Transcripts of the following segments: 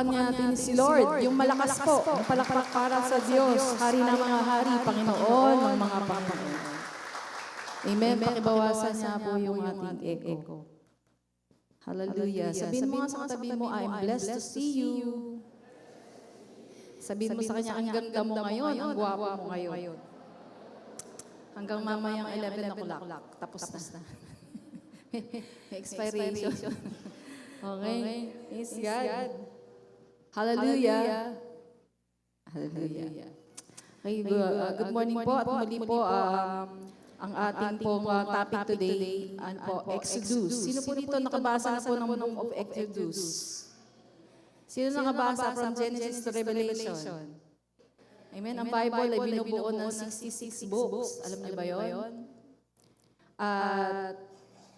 palakpakan natin si Lord. Yung malakas po, yung palakpak para sa Diyos, Hari ng mga hari, Panginoon ng mga Panginoon. Amen. Pakibawasan niya po yung ating echo. Hallelujah. Sabihin mo nga sa katabi mo, I'm blessed to see you. Sabihin mo sa kanya, ang ganda mo ngayon, ang gwapo mo ngayon. Hanggang mamayang 11 o'clock, tapos na. May expiration. Okay. Praise God. Hallelujah. Hallelujah. Okay, good morning po at muli po ang ating pong topic today, Exodus. Sino po dito nakabasa na po ng book of Exodus? Sino nakabasa from Genesis to Revelation? Amen. Ang Bible ay binubuo ng 66 books. Alam niyo ba yun? At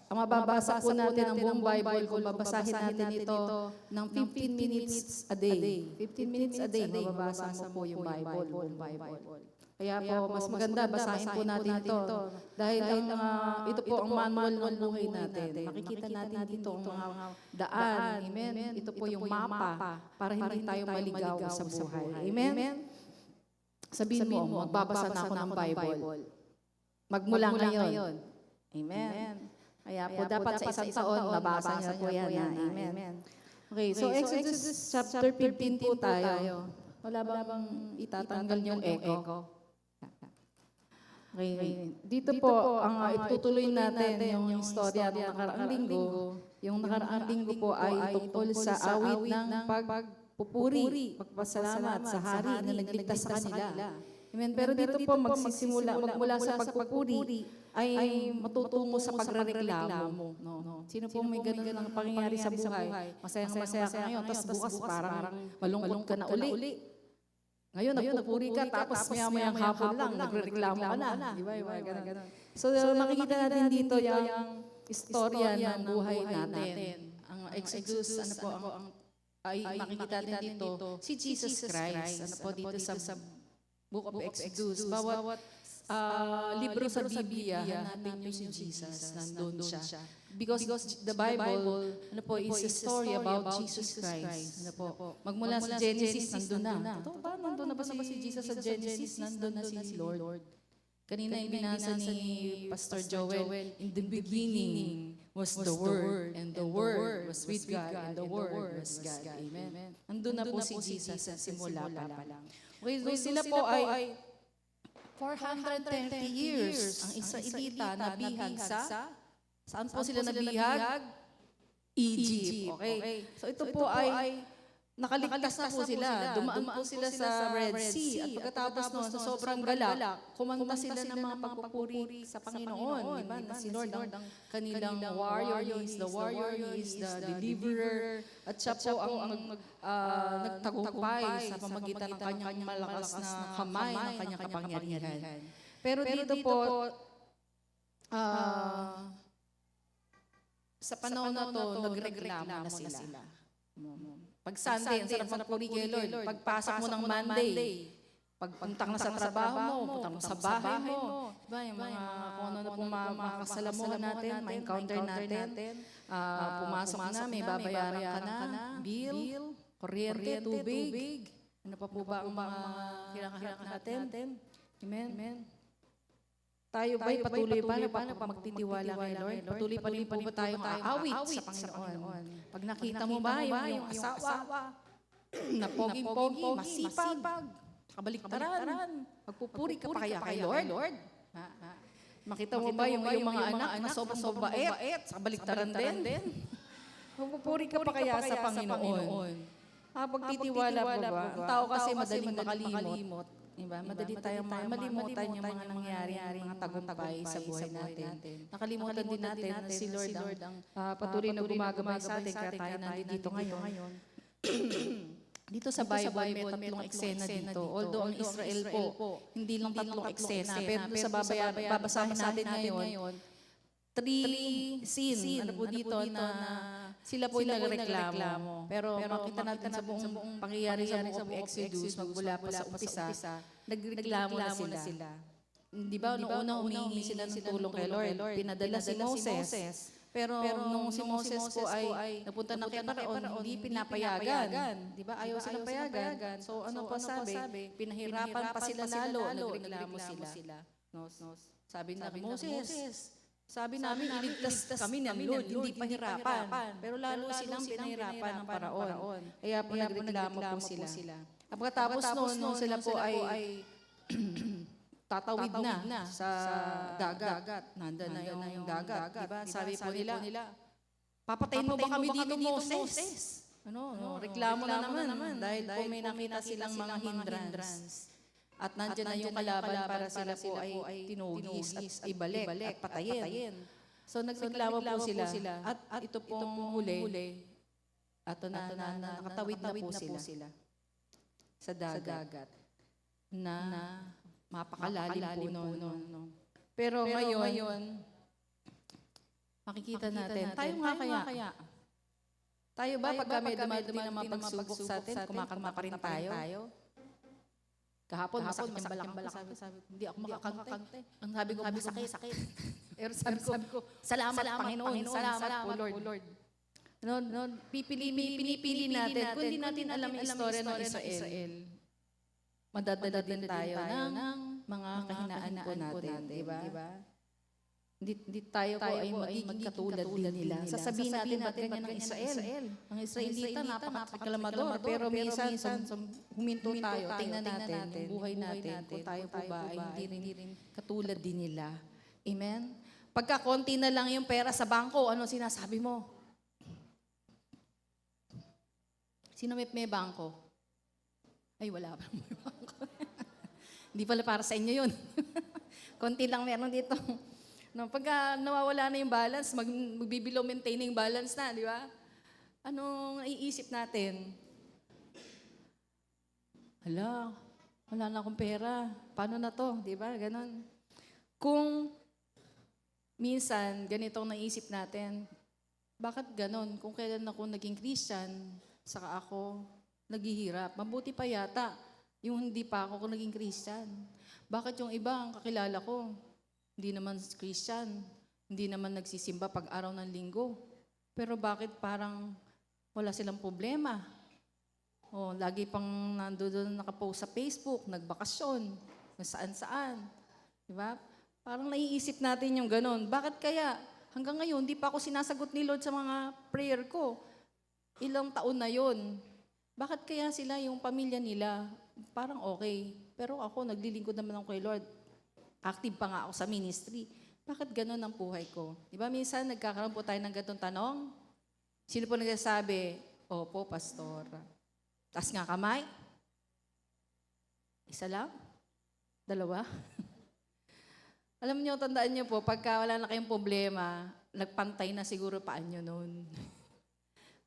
ang mababasa po natin ang buong Bible kung babasahin natin ito ng 15 minutes a day. 15 minutes a day, mababasa mo po yung Bible, buong Bible. Kaya po, mas maganda, basahin po natin ito. Dahil ito po ang manual ng buhay natin. Makikita natin dito ang mga daan. Amen. Ito po yung mapa para hindi tayo maligaw sa buhay. Amen. Sabihin mo, magbabasa na ako ng Bible. Magmula ngayon. Amen. Kaya po, dapat sa isang taon, mabasa niya po yan. Amen. Okay, so Exodus chapter 15 po tayo. Wala bang itatanggal yung echo? Okay. Dito po, ang itutuloy natin yung istorya ng nakaraang linggo. Yung nakaraang linggo po ay tungkol sa awit ng pagpupuri, pagpasalamat sa hari na nagligtas sa kanila. Amen. Pero dito po magmula sa pagpupuri ay matutungo sa pagrereklamo. No? Sino po may ganun ng pangyayari sa buhay? Masaya ka ngayon, tapos bukas parang malungkot ka na uli. Ngayon, nagpupuri ka, tapos maya-mayang hapon lang, nagrereklamo ka na. Di ba? Ganun. So, makikita natin dito yung istorya ng buhay natin. Ang Exodus, ay makikita natin dito, si Jesus Christ. Dito sa Book of Exodus. Bawat libro sa Biblia, hanapin niyo si Jesus, nandun siya. Because the Bible, is a story about Jesus Christ. Magmula sa Genesis, nandun na. Totoo ba? Nandun na ba si Jesus sa Genesis? Nandun na si Lord. Kanina yung binasa ni Pastor Joel, in the beginning was the Word, and the Word was with God, and the Word was God. Amen. Nandun na po si Jesus sa simula pa lang. Okay, so sila po ay 430 years ang Israelita nabihag saan po sila nabihag? Egypt. Okay. So ito po ay nakaligtas na po sila. Dumaan po sila sa Red Sea. At pagkatapos noon, sa sobrang galak, kumanta sila ng mga pagpupuri sa Panginoon. Diba? Na si Lord ang kanilang warrior. He is the warrior. He is the deliverer. At siya po ang nagtagumpay sa pamagitan ng kanyang malakas na kamay, ng kanyang kapangyarihan. Pero dito po, sa panahon na to, nagreklamo na sila. Pag Sunday, ang sarap magpuri kay Lord. Pagpasok mo ng Monday, pagpunta na sa trabaho mo, punta mo sa bahay mo. Diba, yung mga kung ano na pong makakasalamuhan natin, ma-encounter natin. Pumasok na, may babayaran ka na, bill, kuryente, tubig. Ano pa po ba ang mga kailangan natin? Amen. Tayo ba'y patuloy pa na magtitiwala kay Lord? Patuloy pa rin po ba tayong aawit sa Panginoon? Pag nakita mo ba yung asawa na poging-pogi, masipag, kabaliktaran, magpupuri ka pa kaya kay Lord? Makita mo ba yung mga anak na sobrang bait, sa kabaliktaran din? Magpupuri ka pa kaya sa Panginoon? Pagtitiwala po ba? Ang tao kasi madaling makalimot. Diba? Madali tayong malimutan yung mga nangyari, mga tagumpay sa buhay natin. Nakalimutan din natin na si Lord ang patuloy na gumagabay sa atin, kaya tayo nandito ngayon. Dito sa Bible, may tatlong eksena dito. Although ang Israel po, hindi lang tatlong eksena. Pero sa babasahin natin ngayon, 3 scene. Ano po dito na sila po yung nagreklamo. Pero makita natin sa buong pangyayari sa Book of Exodus, magmula pa sa umpisa, nagreklamo na sila. Di ba, noong una humingi sila ng tulong kay Lord, pinadala si Moses Pero nung si Moses po ay napunta na kay Paraon, hindi pinapayagan. Di ba? Ayaw silang payagan. So ano pa sabi? Pinahirapan pa sila lalo, nagreklamo sila. No? Sabi na Moses, sabi namin iligtas kami ng Lord, hindi pahirapan. Pero lalo silang pinahirapan ng Paraon. Kaya po nagreklamo po sila. At pagkatapos noon sila po ay tatawid na sa dagat. Nandun na yung dagat. Diba? Sabi po nila, papatayin mo ba kami dito, Moses? Reklamo na naman. Dahil po may nakita silang mga hindrance. At nandyan na yung kalaban para sila po ay tinugis at ibalik at patayin. So nagreklamo po sila. At ito pong huli, at nakatawid na po sila sa dagat na mapakalalim po noon. Pero ngayon, makikita natin, tayo nga kaya. Tayo ba pag kami dumating na mga pagsubok sa atin, kumakanta pa rin tayo? Kahapon, masakit yung balak. Sabi ko, hindi ako makakante. Ang sabi ko, masakit. Pero sabi ko, salamat Panginoon, salamat po Lord. Pinipili natin, kung hindi natin alam yung istorya ng Israel, madadala din tayo ng mga kahinaan po natin, di ba? Hindi tayo po ay magiging katulad din nila. Sasabihin natin ba't ganyan ang Israel? Ang Israelita, napaka-reklamador. Pero minsan, huminto tayo, tingnan natin, buhay natin, kung tayo po ba ay hindi rin katulad din nila. Amen? Pagka konti na lang yung pera sa bangko, ano sinasabi mo? Sino may bangko? Ay, wala pa may bangko. Hindi pala para sa inyo yun. Konti lang meron dito. No, pagka nawawala na yung balance, magbibilow maintain yung balance na, di ba? Anong naiisip natin? Hala, wala na akong pera. Paano na to? Di ba? Ganon. Kung minsan, ganitong naisip natin, bakit ganon? Kung kailan ako naging Christian, saka ako naghihirap. Mabuti pa yata yung hindi pa ako naging Christian. Bakit yung iba, ang kakilala ko, hindi naman Christian, hindi naman nagsisimba pag araw ng linggo. Pero bakit parang wala silang problema? O, lagi pang nandoon nakapost sa Facebook, nagbakasyon, saan-saan. Diba? Parang naiisip natin yung ganon. Bakit kaya hanggang ngayon, hindi pa ako sinasagot ni Lord sa mga prayer ko? Ilang taon na yon. Bakit kaya sila, yung pamilya nila, parang okay. Pero ako, naglilingkod naman ako kay Lord. Active pa nga ako sa ministry. Bakit ganun ang buhay ko? Di ba minsan nagkakaroon po tayo ng ganitong tanong? Sino po nagsasabi? Opo, pastor. Taas nga kamay? Isa lang? Dalawa? Alam niyo, tandaan niyo po, pagka wala na kayong problema, nagpantay na siguro paan nyo noon.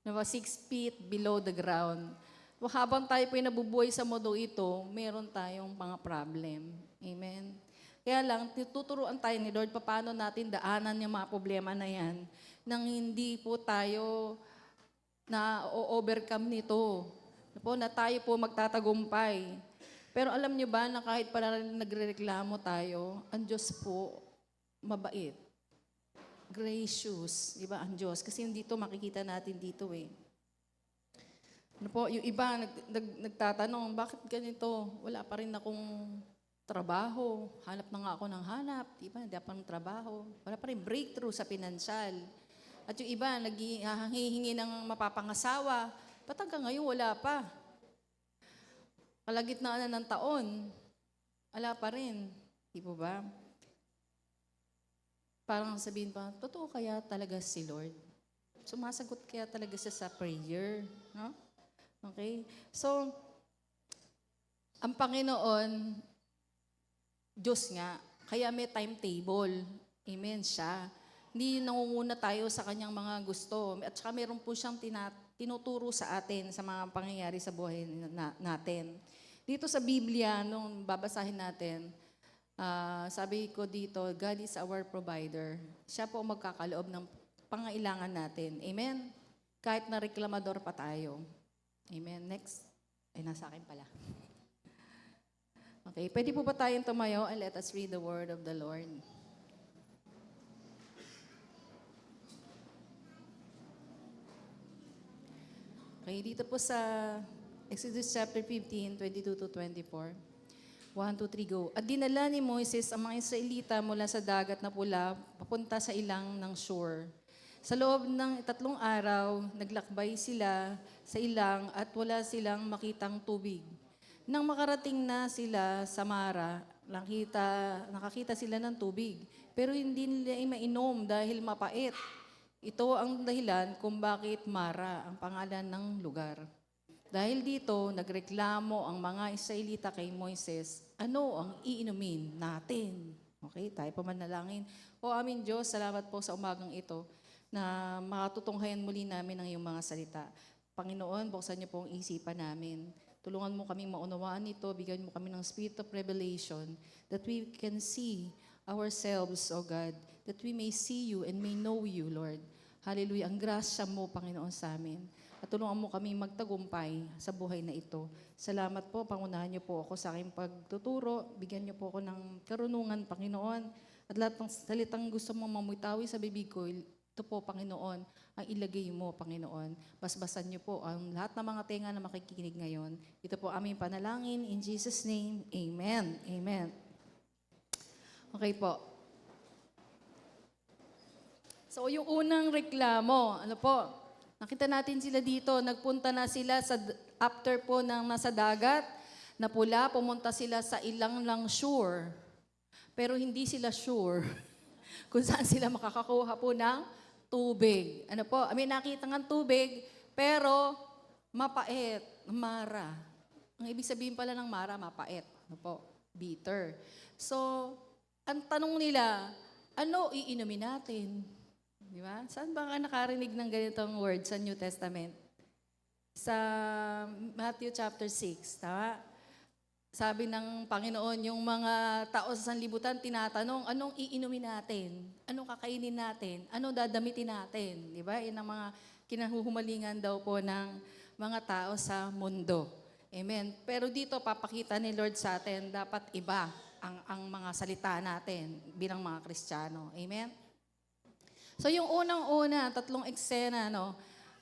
6 feet below the ground. Habang tayo po nabubuhay sa mundo ito, meron tayong mga problem. Amen? Kaya lang, tuturuan tayo ni Lord paano natin daanan yung mga problema na yan nang hindi po tayo na-overcome nito. Na tayo po magtatagumpay. Pero alam nyo ba na kahit pala nagrereklamo tayo, ang Diyos po mabait. Gracious, di ba, ang Diyos? Kasi dito makikita natin dito eh. Ano po, yung iba nagtatanong, bakit ganito? Wala pa rin akong trabaho. Hanap na nga ako ng hanap. Diba? Hindi pa ng trabaho. Wala pa rin breakthrough sa pinansyal. At yung iba, naghihingi ng mapapangasawa. Ba't hanggang ngayon wala pa? Kalagitnaan na ng taon, wala pa rin. Di po ba? Parang sabihin pa, totoo kaya talaga si Lord? Sumasagot kaya talaga siya sa prayer? No? Okay? So, ang Panginoon, Diyos nga, kaya may timetable. Amen siya. Hindi nangunguna tayo sa kanyang mga gusto. At saka meron po siyang tinuturo sa atin sa mga pangyayari sa buhay natin. Dito sa Biblia, nung babasahin natin, sabi ko dito, God is our provider. Siya po magkakaloob ng pangailangan natin. Amen? Kahit na reklamador pa tayo. Amen. Next. Ay, nasa akin pala. Okay, pwede po ba tayong tumayo and let us read the word of the Lord? Okay, dito po sa Exodus chapter 15, 22 to 24. 1, 2, 3, go. At dinala ni Moises ang mga Israelita mula sa dagat na pula papunta sa ilang ng shore. Sa loob ng 3 araw, naglakbay sila sa ilang at wala silang makitang tubig. Nang makarating na sila sa Mara, nakakita sila ng tubig, pero hindi nila mainom dahil mapait. Ito ang dahilan kung bakit Mara ang pangalan ng lugar. Dahil dito, nagreklamo ang mga Israelita kay Moises, ano ang iinumin natin? Okay, tayo pa manalangin. O aming Diyos, salamat po sa umagang ito na makatutunghayan muli namin ang iyong mga salita. Panginoon, buksan niyo po ang isipan namin. Tulungan mo kaming maunawaan ito, bigyan mo kami ng spirit of revelation that we can see ourselves, O God, that we may see you and may know you, Lord. Hallelujah. Ang grasya mo, Panginoon, sa amin. At tulungan mo kami magtagumpay sa buhay na ito. Salamat po, pangunahan niyo po ako sa aking pagtuturo. Bigyan niyo po ako ng karunungan, Panginoon. At lahat ng salitang gusto mong mamutawi sa bibig ko, ito po, Panginoon, ang ilagay mo, Panginoon. Basbasan niyo po ang lahat ng mga tenga na makikinig ngayon. Ito po aming panalangin. In Jesus' name, Amen. Amen. Okay po. So, yung unang reklamo, ano po, nakita natin sila dito, nagpunta na sila after po ng nasa dagat, na pula, pumunta sila sa ilang lang shore. Pero hindi sila sure kung saan sila makakakuha po ng tubig. Ano po, nakita ng tubig, pero mapait, mara. Ang ibig sabihin pala ng mara, mapait. Ano po, bitter. So, ang tanong nila, ano iinumin natin? Di ba? Saan ba ka nakarinig ng ganitong word sa New Testament? Sa Matthew chapter 6, tama? Sabi ng Panginoon, yung mga tao sa sanlibutan tinatanong, anong iinumin natin? Anong kakainin natin? Anong dadamitin natin? Di ba? Yan ang mga kinahuhumalingan daw po ng mga tao sa mundo. Amen. Pero dito, papakita ni Lord sa atin, dapat iba ang mga salita natin bilang mga Kristiyano. Amen? So yung unang-una, 3 eksena,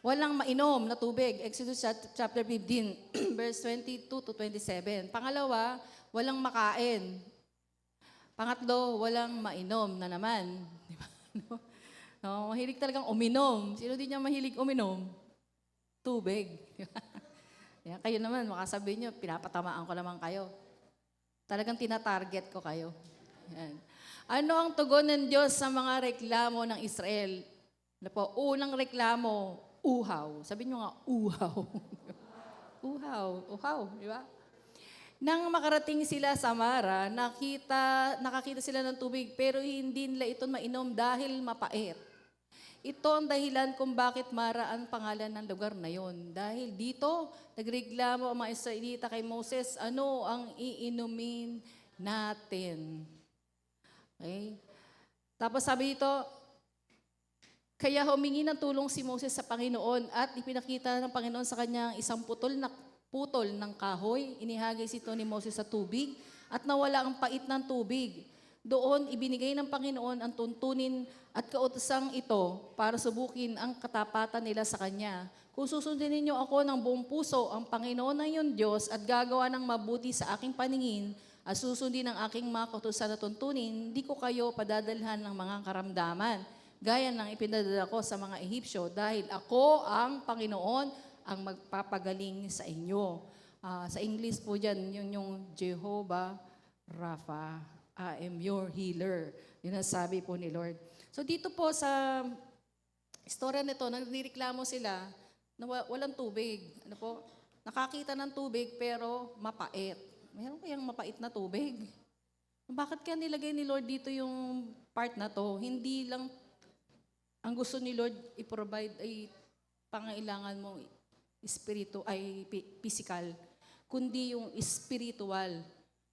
walang mainom na tubig. Exodus chapter 15, verse 22 to 27. Pangalawa, walang makain. Pangatlo, walang mainom na naman. Di ba? Mahilig talagang uminom. Sino di niya mahilig uminom? Tubig. Yan, kayo naman, makasabi niyo, pinapatamaan ko naman kayo. Talagang tinatarget ko kayo. Yan. Ano ang tugon ng Diyos sa mga reklamo ng Israel? Ano po? Unang reklamo, uhaw. Sabi niyo nga, uhaw. Uhaw, di ba? Nang makarating sila sa Mara, nakakita sila ng tubig, pero hindi nila ito mainom dahil mapait. Ito ang dahilan kung bakit Mara ang pangalan ng lugar na yon. Dahil dito, nagreklamo ang mga Israelita kay Moses, ano ang iinumin natin? Okay? Tapos sabi dito, kaya humingi ng tulong si Moses sa Panginoon at ipinakita ng Panginoon sa kanya isang putol ng kahoy. Inihagis ito ni Moses sa tubig at nawala ang pait ng tubig. Doon ibinigay ng Panginoon ang tuntunin at kautosang ito para subukin ang katapatan nila sa kanya. Kung susundin ninyo ako ng buong puso, ang Panginoon na iyong Diyos at gagawa ng mabuti sa aking paningin, at susundin ang aking mga kautusan na tuntunin, di ko kayo padadalhan ng mga karamdaman, gaya ng ipinadala ko sa mga Ehipsyo, dahil ako ang Panginoon ang magpapagaling sa inyo. Sa English po dyan, yun yung Jehovah Rapha, I am your healer. Yun ang sabi po ni Lord. So dito po sa istorya nito, nagreklamo sila na walang tubig. Ano po? Nakakita ng tubig pero mapait. Meron kayang mapait na tubig? Bakit kaya nilagay ni Lord dito yung part na to? Hindi lang ang gusto ni Lord i-provide ay pangailangan mo physical, kundi yung spiritual.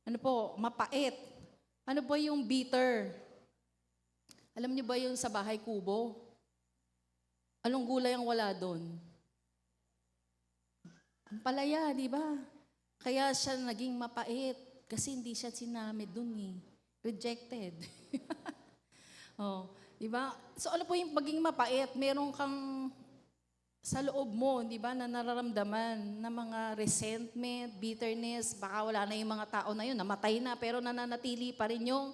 Ano po? Mapait. Ano ba yung bitter? Alam niyo ba yung sa bahay kubo? Anong gulay ang wala doon? Ang palaya, di ba? Kaya siya naging mapait kasi hindi siya sinamid dun eh. Rejected. Oh, di ba? So ano po yung maging mapait? Meron kang sa loob mo, di ba, na nararamdaman na mga resentment, bitterness, baka wala na yung mga tao na yun, namatay na, pero nananatili pa rin yung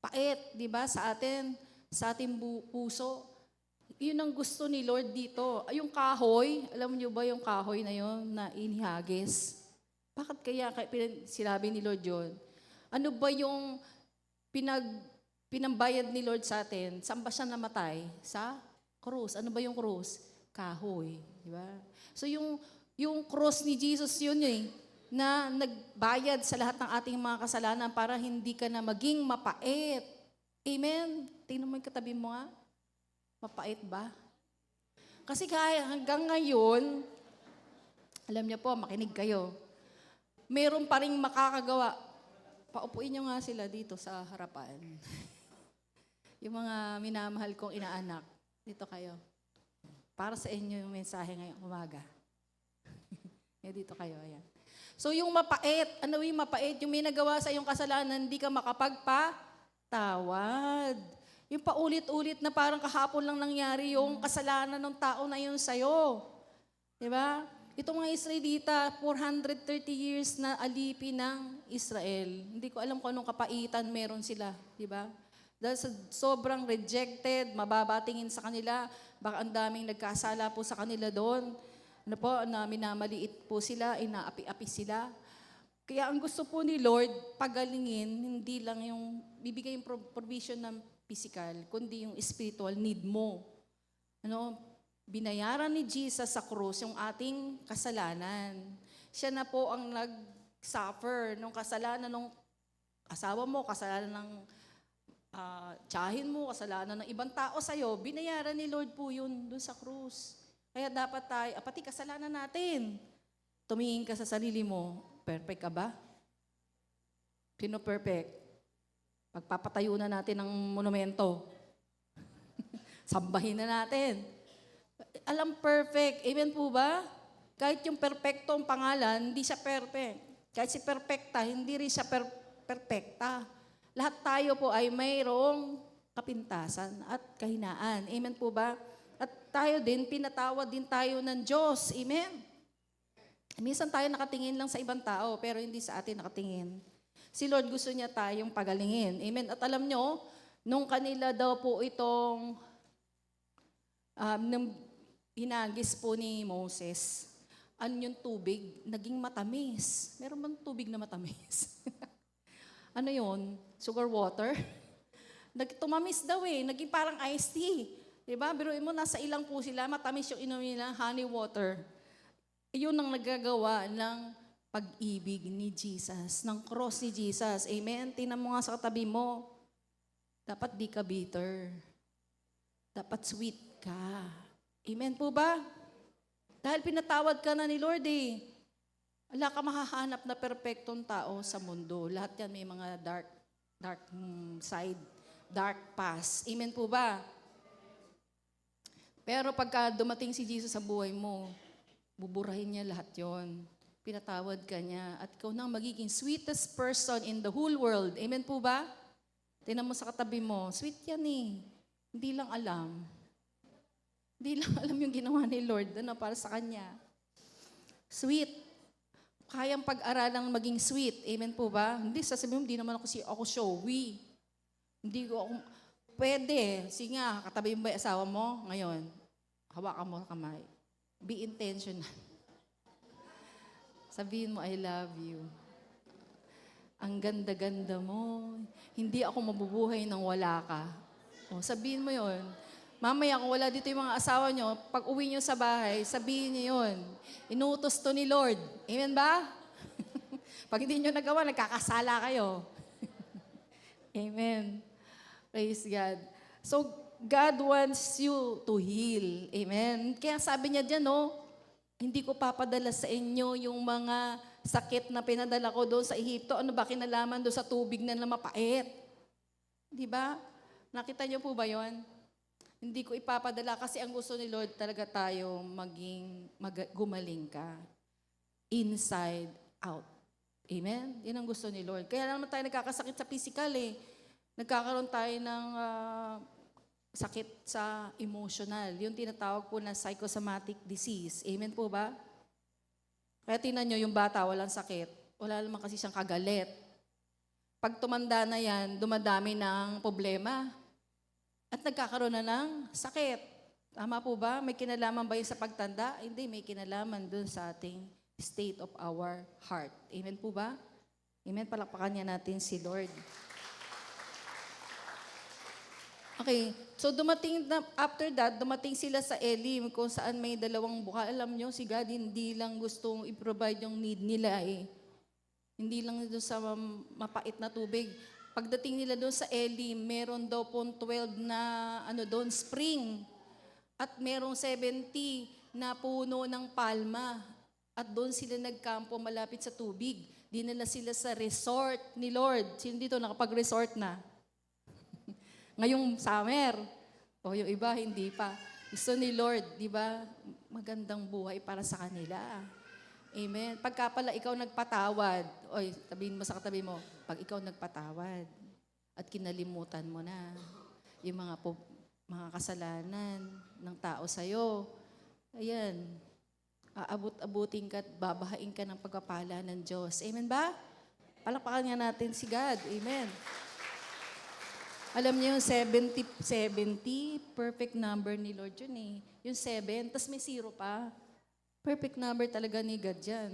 pait, di ba, sa ating puso. Yun ang gusto ni Lord dito. Yung kahoy, alam niyo ba yung kahoy na yun na inihagis? Bakit sinabi ni Lord yun? Ano ba yung pinambayad ni Lord sa atin? Saan ba siya namatay? Sa krus. Ano ba yung krus? Kahoy. Di ba? So yung cross ni Jesus yun na nagbayad sa lahat ng ating mga kasalanan para hindi ka na maging mapait. Amen? Tingnan mo yung katabi mo nga. Mapait ba? Kasi kaya hanggang ngayon, alam niyo po, makinig kayo. Meron pa ring makakagawa. Paupuin niyo nga sila dito sa harapan. Yung mga minamahal kong inaanak. Dito kayo. Para sa inyo yung mensahe ngayong umaga. Dito kayo, ayan. So yung mapait, ano yung mapait? Yung may nagawa sa iyong kasalanan, hindi ka makapagpatawad. Yung paulit-ulit na parang kahapon lang nangyari yung kasalanan ng tao na yun sa'yo. Diba? Itong mga Israelita, 430 years na alipin ng Israel. Hindi ko alam kung anong kapaitan meron sila. Diba? Dahil sa sobrang rejected, mababatingin sa kanila, baka ang daming nagkasala po sa kanila doon. Ano po, na minamaliit po sila, inaapi-api sila. Kaya ang gusto po ni Lord, pagalingin, hindi lang yung bibigay yung provision ng physical, kundi yung spiritual need mo. Ano, binayaran ni Jesus sa krus yung ating kasalanan. Siya na po ang nag-suffer ng kasalanan ng asawa mo, kasalanan ng tiyahin mo, kasalanan ng ibang tao sa'yo. Binayaran ni Lord po yun doon sa krus. Kaya dapat tayo, pati kasalanan natin, tumingin ka sa sarili mo, perfect ka ba? Sino perfect? Pagpapatayo na natin ng monumento. Sambahin na natin. Alam perfect. Amen po ba? Kahit yung perfecto ang pangalan, hindi siya perfect. Kahit si perfecta, hindi rin siya perfecta. Lahat tayo po ay mayroong kapintasan at kahinaan. Amen po ba? At tayo din, pinatawad din tayo ng Diyos. Amen? Minsan tayo nakatingin lang sa ibang tao, pero hindi sa atin nakatingin. Si Lord gusto niya tayong pagalingin. Amen? At alam nyo, nung kanila daw po itong nung hinagis po ni Moses, yung tubig, naging matamis. Meron bang tubig na matamis? Ano yun? Sugar water? Tumamis daw naging parang iced tea. Diba? Biruin mo, nasa ilang po sila, matamis yung inom nila, honey water. Yun ang nagagawa ng pag-ibig ni Jesus, ng cross ni Jesus. Amen? Tingnan mo nga sa katabi mo. Dapat di ka bitter. Dapat sweet ka. Amen po ba? Dahil pinatawad ka na ni Lord wala ka mahahanap na perpektong tao sa mundo. Lahat yan may mga dark side, dark past. Amen po ba? Pero pagka dumating si Jesus sa buhay mo, buburahin niya lahat yon. Pinatawad ka niya. At ikaw nang magiging sweetest person in the whole world. Amen po ba? Tingnan mo sa katabi mo, sweet yan Hindi lang alam. Hindi lang alam yung ginawa ni Lord para sa kanya. Sweet. Kayang pag-aralang maging sweet. Amen po ba? Hindi, sasabihin mo, hindi naman ako showy. Hindi ko ako, pwede. Sige nga, katabi mo ba yung asawa mo? Ngayon, hawakan mo kamay. Be intentional. Sabihin mo, I love you. Ang ganda-ganda mo. Hindi ako mabubuhay nang wala ka. Sabihin mo yon. Mamaya kung wala dito yung mga asawa nyo, pag uwi nyo sa bahay, sabihin nyo yun. Inuutos to ni Lord. Amen ba? Pag hindi nyo nagawa, nagkakasala kayo. Amen. Praise God. So, God wants you to heal. Amen. Kaya sabi niya dyan, hindi ko papadala sa inyo yung mga sakit na pinadala ko doon sa Ehipto. Ano ba kinalaman doon sa tubig na mapait? Di ba? Nakita niyo po ba yon? Hindi ko ipapadala kasi ang gusto ni Lord talaga tayo gumaling ka. Inside out. Amen? Yan ang gusto ni Lord. Kaya naman tayo nagkakasakit sa physical Nagkakaroon tayo ng sakit sa emotional. Yung tinatawag po na psychosomatic disease. Amen po ba? Kaya tingnan nyo, yung bata walang sakit. Wala naman kasi siyang kagalit. Pag tumanda na yan, dumadami ng problema. At nagkakaroon na ng sakit. Tama po ba? May kinalaman ba yun sa pagtanda? Hindi, may kinalaman dun sa ating state of our heart. Amen po ba? Amen, palakpakan niya natin si Lord. Okay, so after that, dumating sila sa Elim kung saan may dalawang bukal. Alam nyo, si God hindi lang gustong i-provide yung need nila eh. Hindi lang doon sa mapait na tubig. Pagdating nila doon sa Elim, meron daw pong 12 na doon, spring. At merong 70 na puno ng palma. At doon sila nagkampo malapit sa tubig. Dinala sila sa resort ni Lord. Sino dito nakapag-resort na? Ngayong summer. O yung iba, hindi pa. Gusto ni Lord, di ba? Magandang buhay para sa kanila. Amen. Pagka pala ikaw nagpatawad, oy, sabihin mo sa katabi mo, pag ikaw nagpatawad at kinalimutan mo na yung mga kasalanan ng tao sa'yo, ayan, aabot-abutin ka at babahain ka ng pagpapala ng Diyos. Amen ba? Palakpakan nga natin si God. Amen. Alam niyo yung 70, perfect number ni Lord yun eh. Yung 7, tas may 0 pa. Perfect number talaga ni God yan.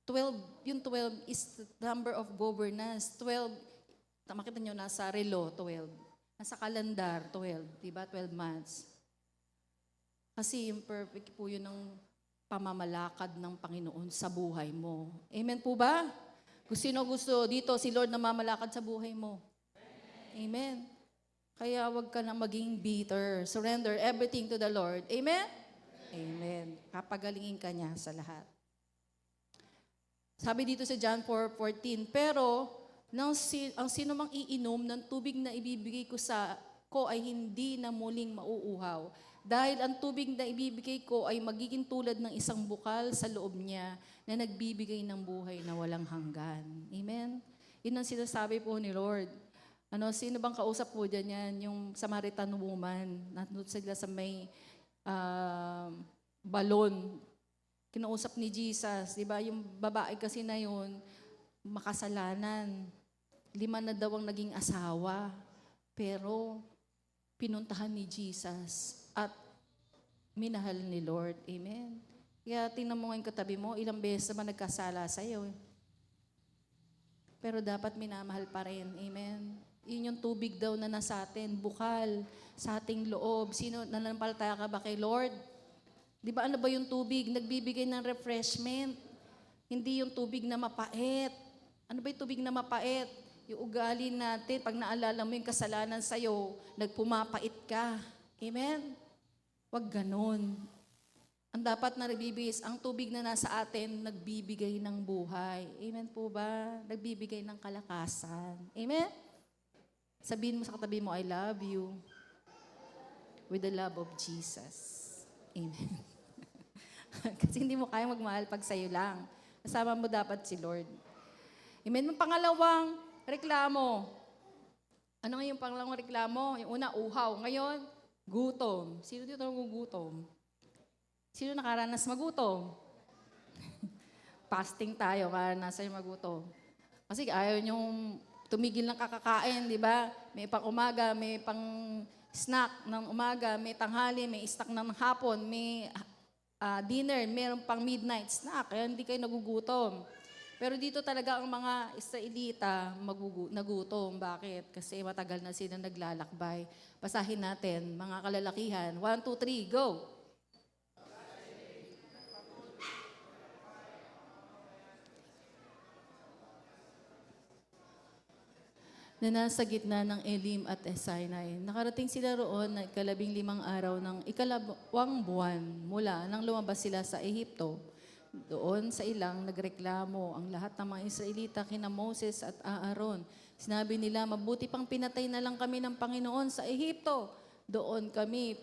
12, yung 12 is the number of governance. 12, makita nyo, nasa relo, 12. Nasa kalendar, 12. Diba? 12 months. Kasi yung perfect po yun ng pamamalakad ng Panginoon sa buhay mo. Amen po ba? Kung sino gusto dito, si Lord na mamalakad sa buhay mo. Amen. Kaya wag ka na maging bitter. Surrender everything to the Lord. Amen? Amen. Papagalingin ka niya sa lahat. Sabi dito sa John 4:14, pero ang sino mang iinom ng tubig na ibibigay ko ay hindi na muling mauuhaw. Dahil ang tubig na ibibigay ko ay magiging tulad ng isang bukal sa loob niya na nagbibigay ng buhay na walang hanggan. Amen? Yun ang sinasabi po ni Lord. Sino bang kausap po dyan yan? Yung Samaritan woman. Nandun sila sa may balon. Kinausap ni Jesus. Diba? Yung babae kasi na yun, makasalanan. 5 na daw ang naging asawa. Pero pinuntahan ni Jesus at minahal ni Lord. Amen? Kaya tingnan mo ngayon katabi mo, ilang beses naman nagkasala sa'yo. Pero dapat minamahal pa rin. Amen? Yun yung tubig daw na nasa atin, bukal sa ating loob. Sino, nananampalataya ka ba kay Lord? Di ba ano ba yung tubig? Nagbibigay ng refreshment. Hindi yung tubig na mapait. Ano ba yung tubig na mapait? Yung ugali natin, pag naalala mo yung kasalanan sa'yo, nagpumapait ka. Amen? Huwag ganun. Ang dapat na nagbibigay, ang tubig na nasa atin, nagbibigay ng buhay. Amen po ba? Nagbibigay ng kalakasan. Amen? Sabihin mo sa katabi mo, I love you with the love of Jesus. Amen. Kasi hindi mo kaya magmahal pag sa'yo lang. Kasama mo dapat si Lord. Amen. Yung pangalawang reklamo. Ano nga yung pangalawang reklamo? Yung una, uhaw. Ngayon, gutom. Sino dito nagugutom? Sino nakaranas magutom? Fasting tayo, karanasan yung magutom. Kasi ayaw niyong tumigil ng kakakain, di ba? May pang umaga, may pang snack ng umaga, may tanghali, may snack ng hapon, may dinner, mayroong pang midnight snack. Kaya hindi kayo nagugutom. Pero dito talaga ang mga Israelita nagutom. Bakit? Kasi matagal na sila naglalakbay. Basahin natin, mga kalalakihan. 1, 2, 3, go! Na nasa gitna ng Elim at Sinai. Nakarating sila roon na 15 araw ng 2 buwan mula nang lumabas sila sa Ehipto. Doon sa ilang nagreklamo ang lahat ng mga Israelita kina Moses at Aaron. Sinabi nila, mabuti pang pinatay na lang kami ng Panginoon sa Ehipto. Doon kami,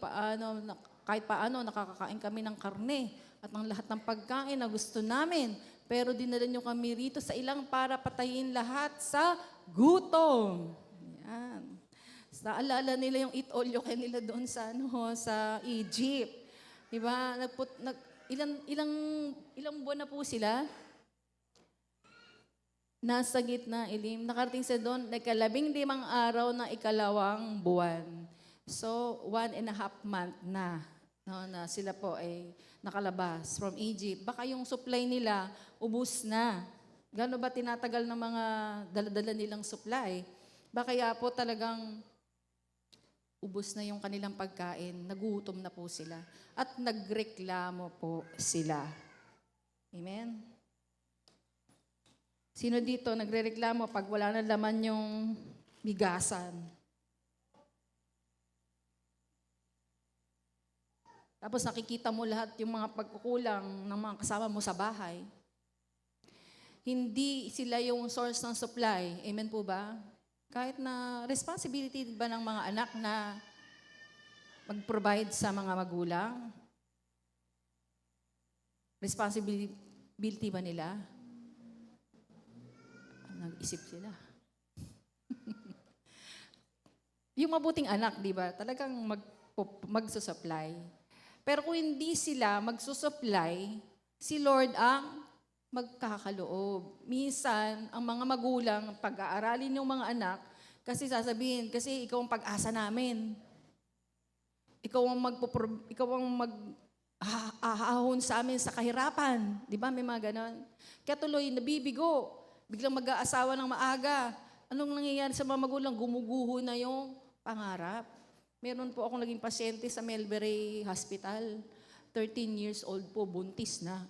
kahit paano nakakakain kami ng karne at ng lahat ng pagkain na gusto namin. Pero dinala nyo kami rito sa ilang para patayin lahat sa gutom. Yan. Naalala nila yung eat all you can nila doon sa sa Egypt. 'Di ba? Ilang buwan na po sila nasa gitna ilim. Nakarating sa doon, ika-15 araw ng ikalawang buwan. So, 1.5 month na, no, na sila po ay nakalabas from Egypt. Baka yung supply nila, ubus na. Gano'n ba tinatagal ng mga daladala nilang supply? Baka kaya po talagang ubus na yung kanilang pagkain, nagutom na po sila. At nagreklamo po sila. Amen? Sino dito nagrereklamo pag wala na laman yung bigasan? Tapos nakikita mo lahat yung mga pagkukulang ng mga kasama mo sa bahay. Hindi sila yung source ng supply. Amen po ba? Kahit na responsibility ba ng mga anak na mag-provide sa mga magulang? Responsibility ba nila? Nag-isip sila. Yung mabuting anak, di ba? Talagang magsusupply. Pero kung hindi sila magsusupply, si Lord ang magkakaloob. Minsan, ang mga magulang, pag-aaralin yung mga anak, kasi sasabihin, kasi ikaw ang pag-asa namin. Ikaw ang ahahon sa amin sa kahirapan. Di ba? May mga ganon. Kaya tuloy, nabibigo. Biglang mag-aasawa ng maaga. Anong nangyayari sa mga magulang? Gumuguho na yung pangarap. Meron po akong naging pasyente sa Melbury Hospital. 13 years old po, buntis na.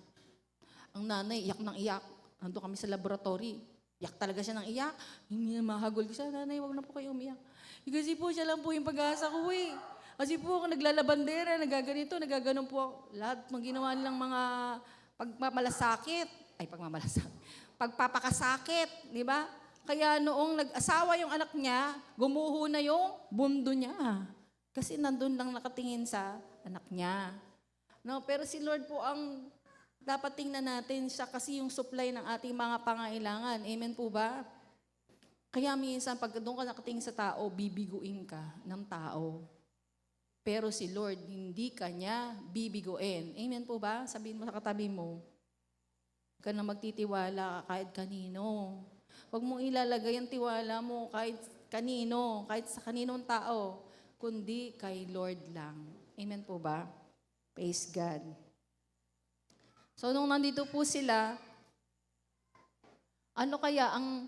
Ang nanay, iyak ng iyak. Nandun kami sa laboratory. Iyak talaga siya ng iyak. Hindi na mahagol ko siya, nanay, wag na po kayo umiyak. Kasi po, siya lang po yung pag-asa ko eh. Kasi po ako naglalabandera, nagaganito, nagaganon po ako. Lahat ng ginawa nilang mga pagpapakasakit, di ba? Kaya noong nag-asawa yung anak niya, gumuho na yung bundo niya. Kasi nandun lang nakatingin sa anak niya. No, pero si Lord po ang dapat tingnan natin siya kasi yung supply ng ating mga pangailangan. Amen po ba? Kaya minsan pag doon ka nakatingin sa tao, bibiguin ka ng tao. Pero si Lord, hindi ka niya bibiguin. Amen po ba? Sabihin mo sa katabi mo, huwag ka na magtitiwala kahit kanino. Huwag mong ilalagay ang tiwala mo kahit kanino, kahit sa kaninong tao, kundi kay Lord lang. Amen po ba? Praise God. So, nung nandito po sila, ano kaya ang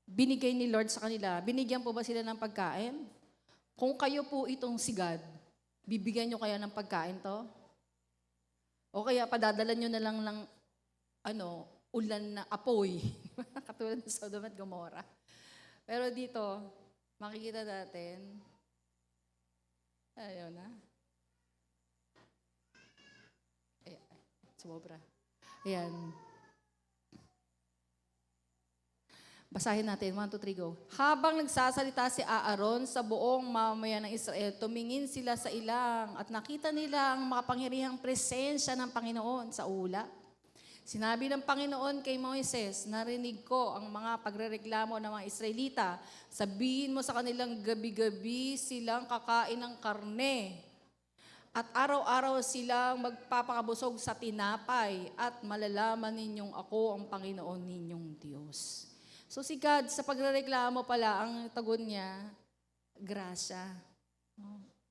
binigay ni Lord sa kanila? Binigyan po ba sila ng pagkain? Kung kayo po itong si God, bibigyan nyo kaya ng pagkain to? O kaya padadala nyo na lang ng ulan na apoy. Katulad ng Sodom at Gomorrah. Pero dito, makikita natin, ayun na. Sumobra. Ayan. Basahin natin. 1, 2, 3, go. Habang nagsasalita si Aaron sa buong mamamayan ng Israel, tumingin sila sa ilang at nakita nila ang makapangyarihang presensya ng Panginoon sa ulap. Sinabi ng Panginoon kay Moises, narinig ko ang mga pagrereklamo ng mga Israelita. Sabihin mo sa kanilang gabi-gabi silang kakain ng karne. At araw-araw silang magpapakabusog sa tinapay at malalaman ninyong ako ang Panginoon ninyong Diyos. So si God, sa pagrereklamo pala, ang tagon niya, grasya.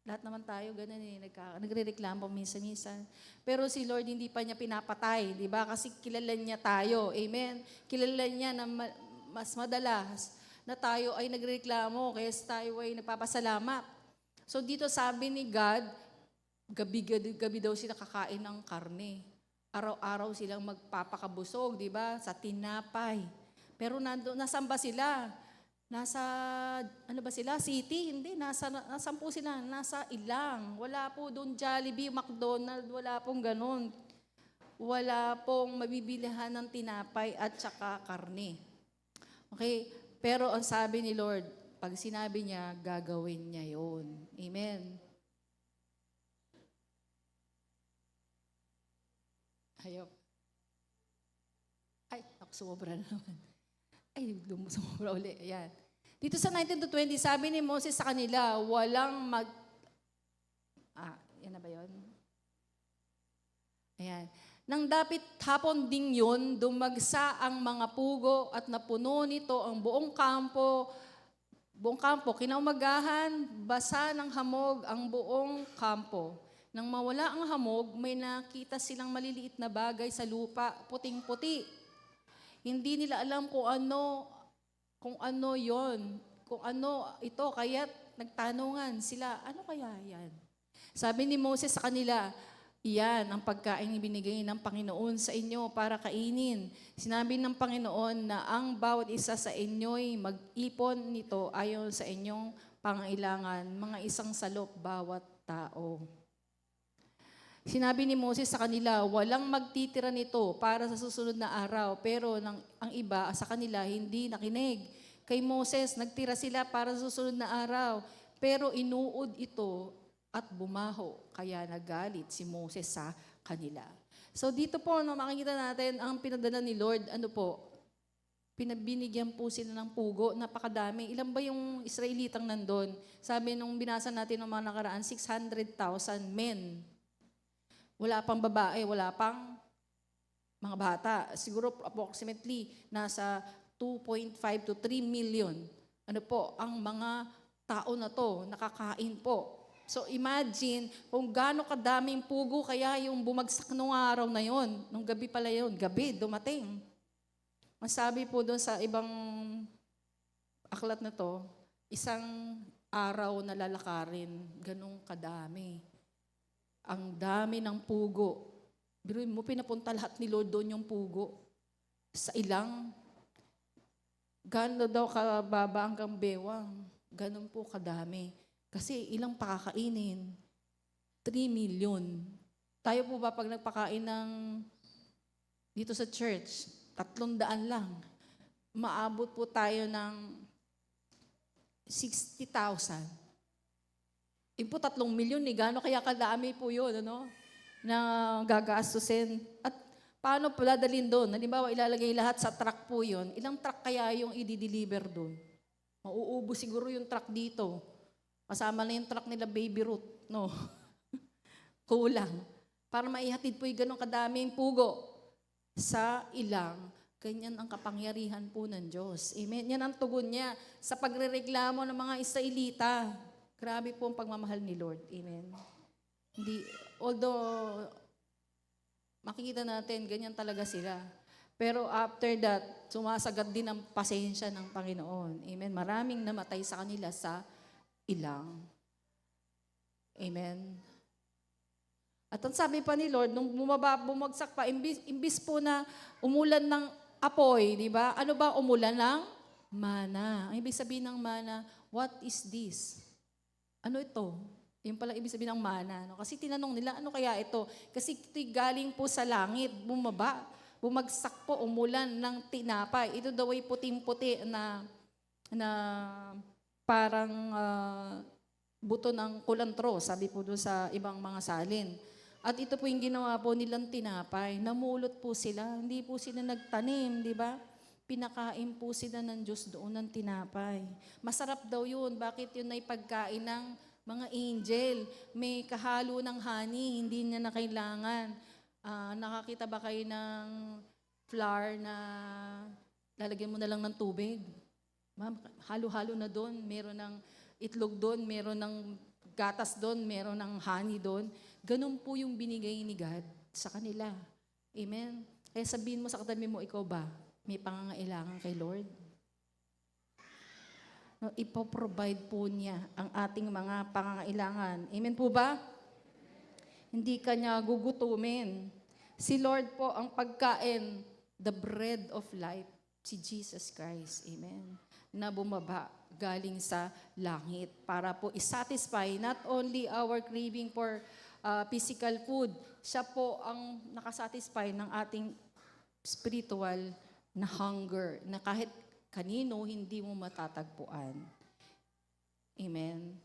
Lahat naman tayo, ganun nagrereklamo minsan-minsan. Pero si Lord hindi pa niya pinapatay, di ba? Kasi kilala niya tayo. Amen? Kilala niya na mas madalas na tayo ay nagreklamo kaya tayo ay nagpapasalamat. So dito sabi ni God, gabi daw sila kakain ng karne. Araw-araw silang magpapakabusog, di ba? Sa tinapay. Pero nasan ba sila? Nasa, city? Hindi, nasan po sila? Nasa ilang. Wala po doon Jollibee, McDonald's, wala pong ganun. Wala pong mabibilihan ng tinapay at saka karne. Okay? Pero ang sabi ni Lord, pag sinabi niya, gagawin niya yun. Amen. Hayop. Ay, ako sumobra na naman. Ay, sumobra uli. Ayan. Dito sa 19 to 20, sabi ni Moses sa kanila, yan na ba yun? Ayan. Nang dapit hapon ding yun, dumagsa ang mga pugo at napuno nito ang buong kampo, kinaumagahan, basa ng hamog ang buong kampo. Nang mawala ang hamog, may nakita silang maliliit na bagay sa lupa, puting-puti. Hindi nila alam kung ano yon, kung ano ito, kaya't nagtanungan sila, ano kaya yan? Sabi ni Moses sa kanila, iyan ang pagkain ibinigay ng Panginoon sa inyo para kainin. Sinabi ng Panginoon na ang bawat isa sa inyo'y mag-ipon nito ayon sa inyong pangailangan, mga isang salop bawat tao. Sinabi ni Moses sa kanila, walang magtitira nito para sa susunod na araw, pero ang iba sa kanila hindi nakinig. Kay Moses, nagtira sila para sa susunod na araw, pero inuod ito at bumaho, kaya nagalit si Moses sa kanila. So dito po, makikita natin ang pinadala ni Lord, pinabinigyan po sila ng pugo, napakadami. Ilan ba yung Israelitang nandun? Sabi nung binasa natin ng mga nakaraan, 600,000 men. Wala pang babae, wala pang mga bata. Siguro approximately nasa 2.5 to 3 million. Ang mga tao na to, nakakain po. So imagine kung gaano kadaming pugo kaya yung bumagsak nung araw na yon, nung gabi pala yon, gabi, dumating. Ang sabi po doon sa ibang aklat na to, isang araw na lalakarin, ganong kadami. Ang dami ng pugo. Biruin mo, pinapunta lahat ni Lord doon yung pugo. Sa ilang, gano'n daw kababa hanggang bewang. Ganon po kadami. Kasi ilang pakakainin? 3 million. Tayo po ba pag nagpakain dito sa church, 300 lang. Maabot po tayo ng 60,000. Yung po 3 milyon, gano'n kaya kadami po yun, na gagastusin. At paano po dadalhin doon? Halimbawa, ilalagay lahat sa truck po yun. Ilang truck kaya yung i-deliver doon? Mauubos siguro yung truck dito. Kasama na yung truck nila Baby Ruth, no? Kulang. Para maihatid po yung gano'ng kadaming pugo sa ilang. Ganyan ang kapangyarihan po ng Diyos. Amen? Yan ang tugon niya sa pagrereklamo ng mga Israelita. Grabe po ang pagmamahal ni Lord. Amen. Although, makikita natin, ganyan talaga sila. Pero after that, sumasagad din ang pasensya ng Panginoon. Amen. Maraming namatay sa kanila sa ilang. Amen. At ang sabi pa ni Lord, nung bumagsak pa, imbis po na umulan ng apoy, di ba? Ano ba umulan ng mana? Ang ibig sabihin ng mana, what is this? Ano ito? Yung pala ibig sabihin ng mana. No? Kasi tinanong nila, ano kaya ito? Kasi ito'y galing po sa langit, bumagsak po, umulan ng tinapay. Ito daw ay puting-puti na parang buto ng kulantro, sabi po doon sa ibang mga salin. At ito po yung ginawa po nilang tinapay. Namulot po sila, hindi po sila nagtanim, di ba? Pinakain po sila ng Diyos doon ng tinapay. Masarap daw yun. Bakit yun ay pagkain ng mga angel? May kahalo ng honey, hindi niya na kailangan. Nakakita ba kayo ng flour na lalagyan mo na lang ng tubig? Ma'am, halo-halo na doon. Meron ng itlog doon, meron ng gatas doon, meron ng honey doon. Ganun po yung binigay ni God sa kanila. Amen? Kaya sabihin mo sa katabi mo, ikaw ba? May pangangailangan kay Lord? No, ipoprovide po niya ang ating mga pangangailangan. Amen po ba? Hindi ka niya gugutumin. Si Lord po ang pagkain, the bread of life, si Jesus Christ. Amen. Na bumaba galing sa langit para po isatisfy not only our craving for physical food, siya po ang nakasatisfy ng ating spiritual na hunger, na kahit kanino hindi mo matatagpuan. Amen.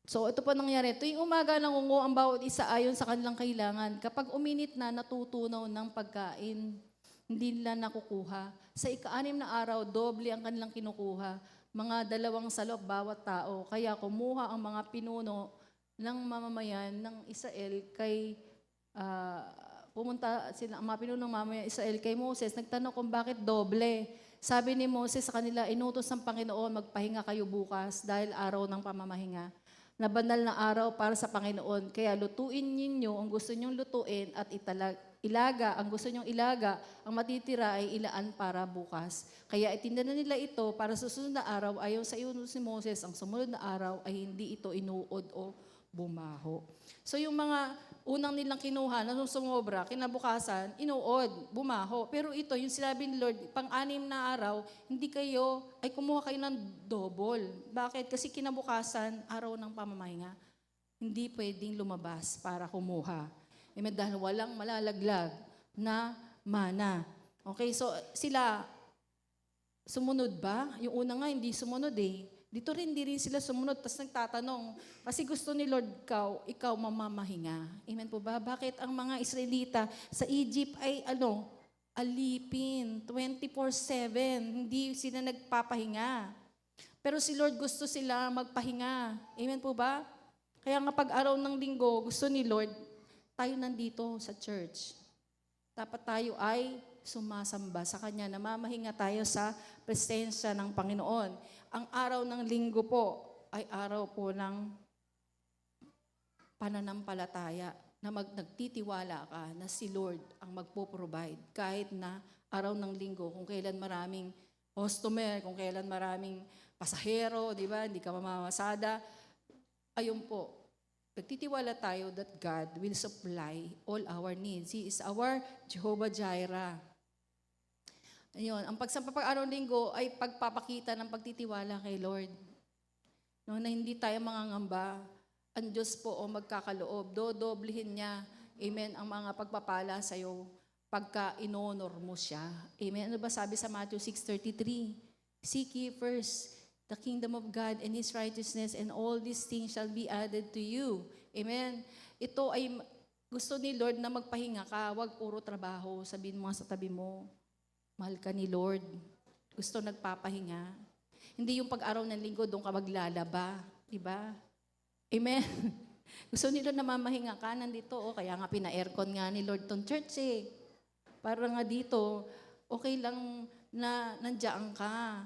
So ito po nangyari. Tuwing umaga nangungo ang bawat isa ayon sa kanilang kailangan. Kapag uminit na, natutunaw ng pagkain. hindi nila nakukuha. Sa ika-6 na araw, doble ang kanilang kinukuha. Mga 2 salop bawat tao. Kaya kumuha ang mga pinuno ng mamamayan ng Israel kay pumunta sila, ang mga pinuno ng mamamayan ng Israel kay Moses, nagtanong kung bakit doble. Sabi ni Moses sa kanila, inutos ng Panginoon, magpahinga kayo bukas dahil araw ng pamamahinga. Na banal na araw para sa Panginoon. Kaya lutuin ninyo ang gusto nyong lutuin at ilaga ang gusto nyong ilaga, ang matitira ay ilaan para bukas. Kaya itinda na nila ito para sa susunod na araw, ayon sa iunos ni Moses, ang sumunod na araw ay hindi ito inuod o bumaho. So yung mga unang nilang kinuha na nung sumobra, kinabukasan, inuod, bumaho. Pero ito, yung sinabi ni Lord, pang-6 na araw, hindi kayo, ay kumuha kayo ng double. Bakit? Kasi kinabukasan, araw ng pamamahinga, hindi pwedeng lumabas para kumuha. Dahil walang malalaglag na mana. Okay, so sila, sumunod ba? Yung una nga, hindi sumunod eh. Dito rin, hindi rin sila sumunod. Tapos nagtatanong, kasi gusto ni Lord ikaw mamamahinga. Amen po ba? Bakit ang mga Israelita sa Egypt ay alipin, 24/7, hindi sila nagpapahinga. Pero si Lord gusto sila magpahinga. Amen po ba? Kaya nga pag araw ng linggo, gusto ni Lord, tayo nandito sa church. Dapat tayo ay sumasamba sa Kanya, namamahinga tayo sa presensya ng Panginoon. Ang araw ng linggo po ay araw po ng pananampalataya na nagtitiwala ka na si Lord ang magpo-provide. Kahit na araw ng linggo, kung kailan maraming customer, kung kailan maraming pasahero, di ba? Hindi ka mamamasada. Ayun po, nagtitiwala tayo that God will supply all our needs. He is our Jehovah Jireh. Ayun, ang pag-araw linggo ay pagpapakita ng pagtitiwala kay Lord. No, na hindi tayo mangangamba. Ang Diyos po o magkakaloob, dodoblihin niya, amen, ang mga pagpapala sa iyo pagka inonor mo siya. Amen. Ano ba sabi sa Matthew 6:33? Seek ye first the kingdom of God and His righteousness, and all these things shall be added to you. Amen. Ito ay gusto ni Lord na magpahinga ka, wag puro trabaho. Sabihin mo sa tabi mo, mahal ka ni Lord. Gusto nagpapahinga. Hindi yung pag-araw ng linggo, doon ka maglalaba. Diba? Amen. Gusto ni Lord na mamahinga ka, nandito. Kaya nga pina-aircon nga ni Lord tong church eh. Para nga dito, okay lang na nandiyan ka.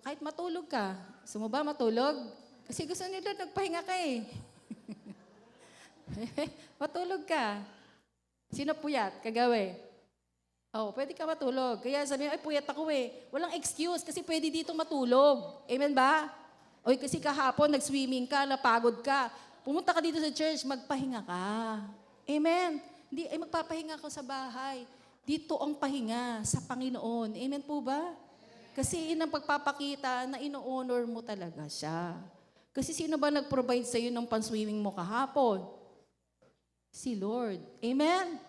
Kahit matulog ka. Gusto mo ba matulog? Kasi gusto ni Lord nagpahinga ka eh. Matulog ka. Sino puyat? Kagawi. Pwede ka matulog. Kaya sabi ay puyat ako eh. Walang excuse kasi pwede dito matulog. Amen ba? Kasi kahapon nag-swimming ka, napagod ka. Pumunta ka dito sa church, magpahinga ka. Amen. Hindi, magpapahinga ka sa bahay. Dito ang pahinga sa Panginoon. Amen po ba? Kasi yun ang pagpapakita na ino-honor mo talaga siya. Kasi sino ba nag-provide sa'yo ng pan-swimming mo kahapon? Si Lord. Amen?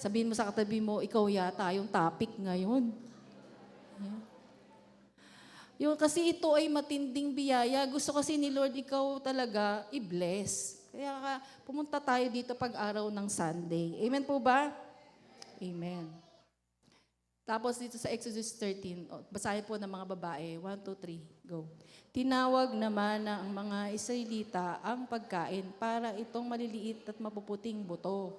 Sabihin mo sa katabi mo, ikaw yata yung topic ngayon. Yeah. Kasi ito ay matinding biyaya. Gusto kasi ni Lord ikaw talaga i-bless. Kaya pumunta tayo dito pag araw ng Sunday. Amen po ba? Amen. Tapos dito sa Exodus 13, basahin po ng mga babae. 1, 2, 3, go. Tinawag naman ng mga Israelita ang pagkain para itong maliliit at mapuputing buto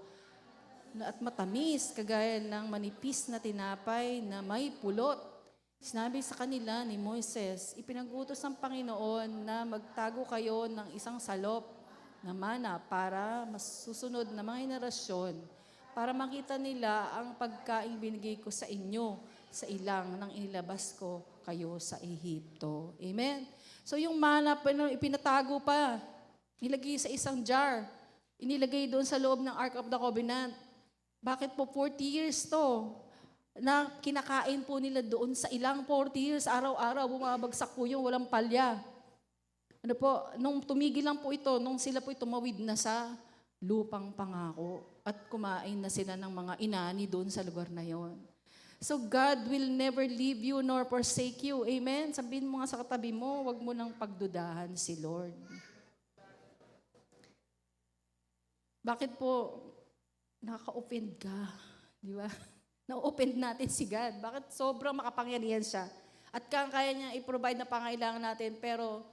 at matamis, kagaya ng manipis na tinapay na may pulot. Sinabi sa kanila ni Moises, ipinag-utos ng Panginoon na magtago kayo ng isang salop na mana para mas susunod na mga henerasyon, para makita nila ang pagkaing binigay ko sa inyo sa ilang nang inilabas ko kayo sa Ehipto. Amen? So yung mana, ipinatago pa, nilagay sa isang jar, inilagay doon sa loob ng Ark of the Covenant. Bakit po 40 years to? Na kinakain po nila doon sa ilang 40 years, araw-araw, bumabagsak po yung walang palya. Ano po, nung tumigil lang po ito, nung sila po tumawid na sa lupang pangako at kumain na sila ng mga inani doon sa lugar na yon. So God will never leave you nor forsake you. Amen? Sabihin mo nga sa katabi mo, wag mo nang pagdudahan si Lord. Bakit po nakaka-offend ka? Di ba? Na-open natin si God. Bakit? Sobrang makapangyarihan siya. At kaya niya i-provide na pangailangan natin, pero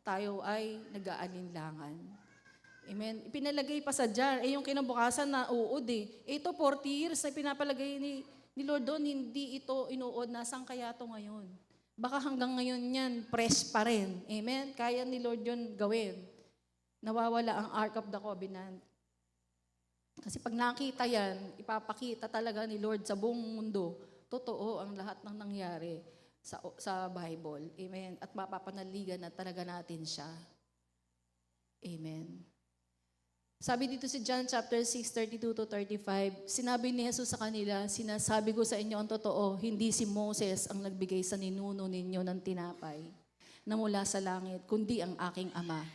tayo ay nag-aalinlangan. Amen. Ipinalagay pa sa jar. Yung kinabukasan na uod eh. Ito, 40 years na pinapalagay ni Lord doon, hindi ito inuod. Nasaan kaya ito ngayon? Baka hanggang ngayon yan, fresh pa rin. Amen. Kaya ni Lord yun gawin. Nawawala ang Ark of the Covenant. Kasi pag nakita yan, ipapakita talaga ni Lord sa buong mundo, totoo ang lahat ng nangyari sa Bible. Amen. At mapapanaligan na talaga natin siya. Amen. Sabi dito si John chapter 6, 32-35, sinabi ni Jesus sa kanila, sinasabi ko sa inyo ang totoo, hindi si Moses ang nagbigay sa ninuno ninyo ng tinapay na mula sa langit, kundi ang aking Ama.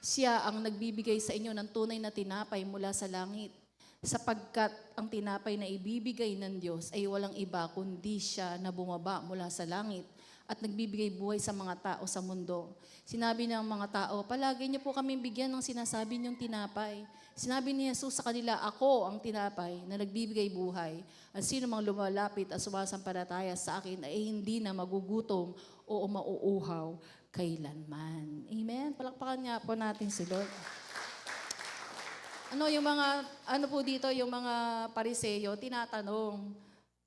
Siya ang nagbibigay sa inyo ng tunay na tinapay mula sa langit, sapagkat ang tinapay na ibibigay ng Diyos ay walang iba kundi siya na bumaba mula sa langit at nagbibigay buhay sa mga tao sa mundo. Sinabi ng mga tao, palagi niyo po kami bigyan ng sinasabi niyong tinapay. Sinabi ni Jesus sa kanila, ako ang tinapay na nagbibigay buhay. At sino mang lumalapit at sumasampalataya sa akin ay hindi na magugutom o mauuhaw kailanman. Amen? Palakpakan niya po natin si Lord. Ano po dito, yung mga pariseyo, tinatanong.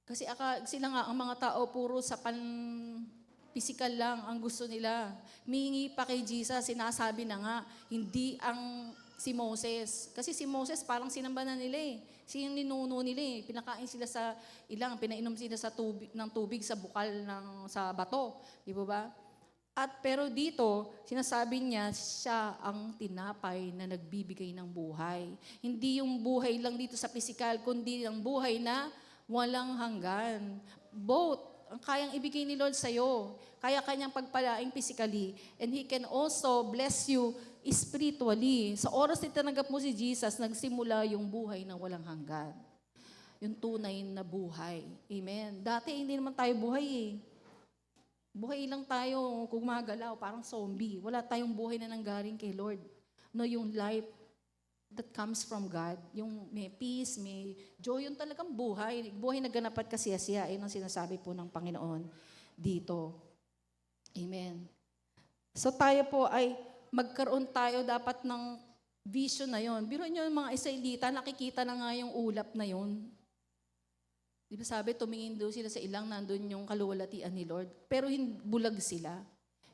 Kasi sila nga, ang mga tao, puro sa physical lang ang gusto nila. Mihingi pa kay Jesus, sinasabi na nga, hindi ang si Moses. Kasi si Moses parang sinamba na nila eh. Siya yung ninuno nila eh. Pinakain sila sa pinainom sila sa tubig sa bukal sa bato. Di ba ba? Pero dito, sinasabi niya, siya ang tinapay na nagbibigay ng buhay. Hindi yung buhay lang dito sa physical, kundi ang buhay na walang hanggan. Both, ang kayang ibigay ni Lord sa'yo. Kaya kanyang pagpalaing physically. And He can also bless you spiritually. Sa oras na tinanggap mo si Jesus, nagsimula yung buhay na walang hanggan. Yung tunay na buhay. Amen. Dati hindi naman tayo buhay eh. Buhay lang tayo, gumagalaw, parang zombie. Wala tayong buhay na nanggaling kay Lord. No, yung life that comes from God, yung may peace, may joy, yung talagang buhay. Buhay na ganapat kasiyasiya, yun ang sinasabi po ng Panginoon dito. Amen. So tayo po ay magkaroon tayo dapat ng vision na yon. Biro nyo yung mga Israelita, nakikita na nga yung ulap na yon. Di ba sabi, tumingin doon sila sa ilang, nandun yung kaluwalhatian ni Lord. Pero bulag sila.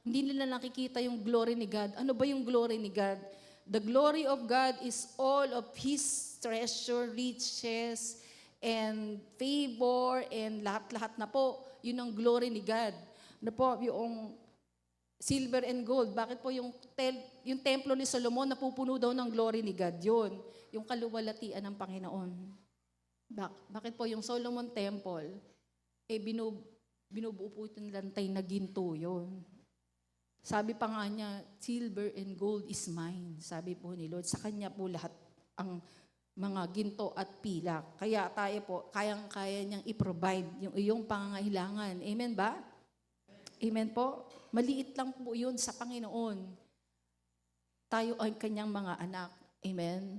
Hindi nila nakikita yung glory ni God. Ano ba yung glory ni God? The glory of God is all of His treasure, riches, and favor, and lahat-lahat na po. Yun ang glory ni God. Ano po, yung silver and gold. Bakit po yung templo ni Solomon napupuno daw ng glory ni God? Yun, yung kaluwalhatian ng Panginoon. Bakit po yung Solomon Temple, binubuo po ito ng lantay na ginto yun. Sabi pa nga niya, silver and gold is mine. Sabi po ni Lord, sa Kanya po lahat ang mga ginto at pilak. Kaya tayo po, kayang-kaya niyang i-provide yung iyong pangangailangan. Amen ba? Amen po? Maliit lang po yun sa Panginoon. Tayo ay Kanyang mga anak. Amen?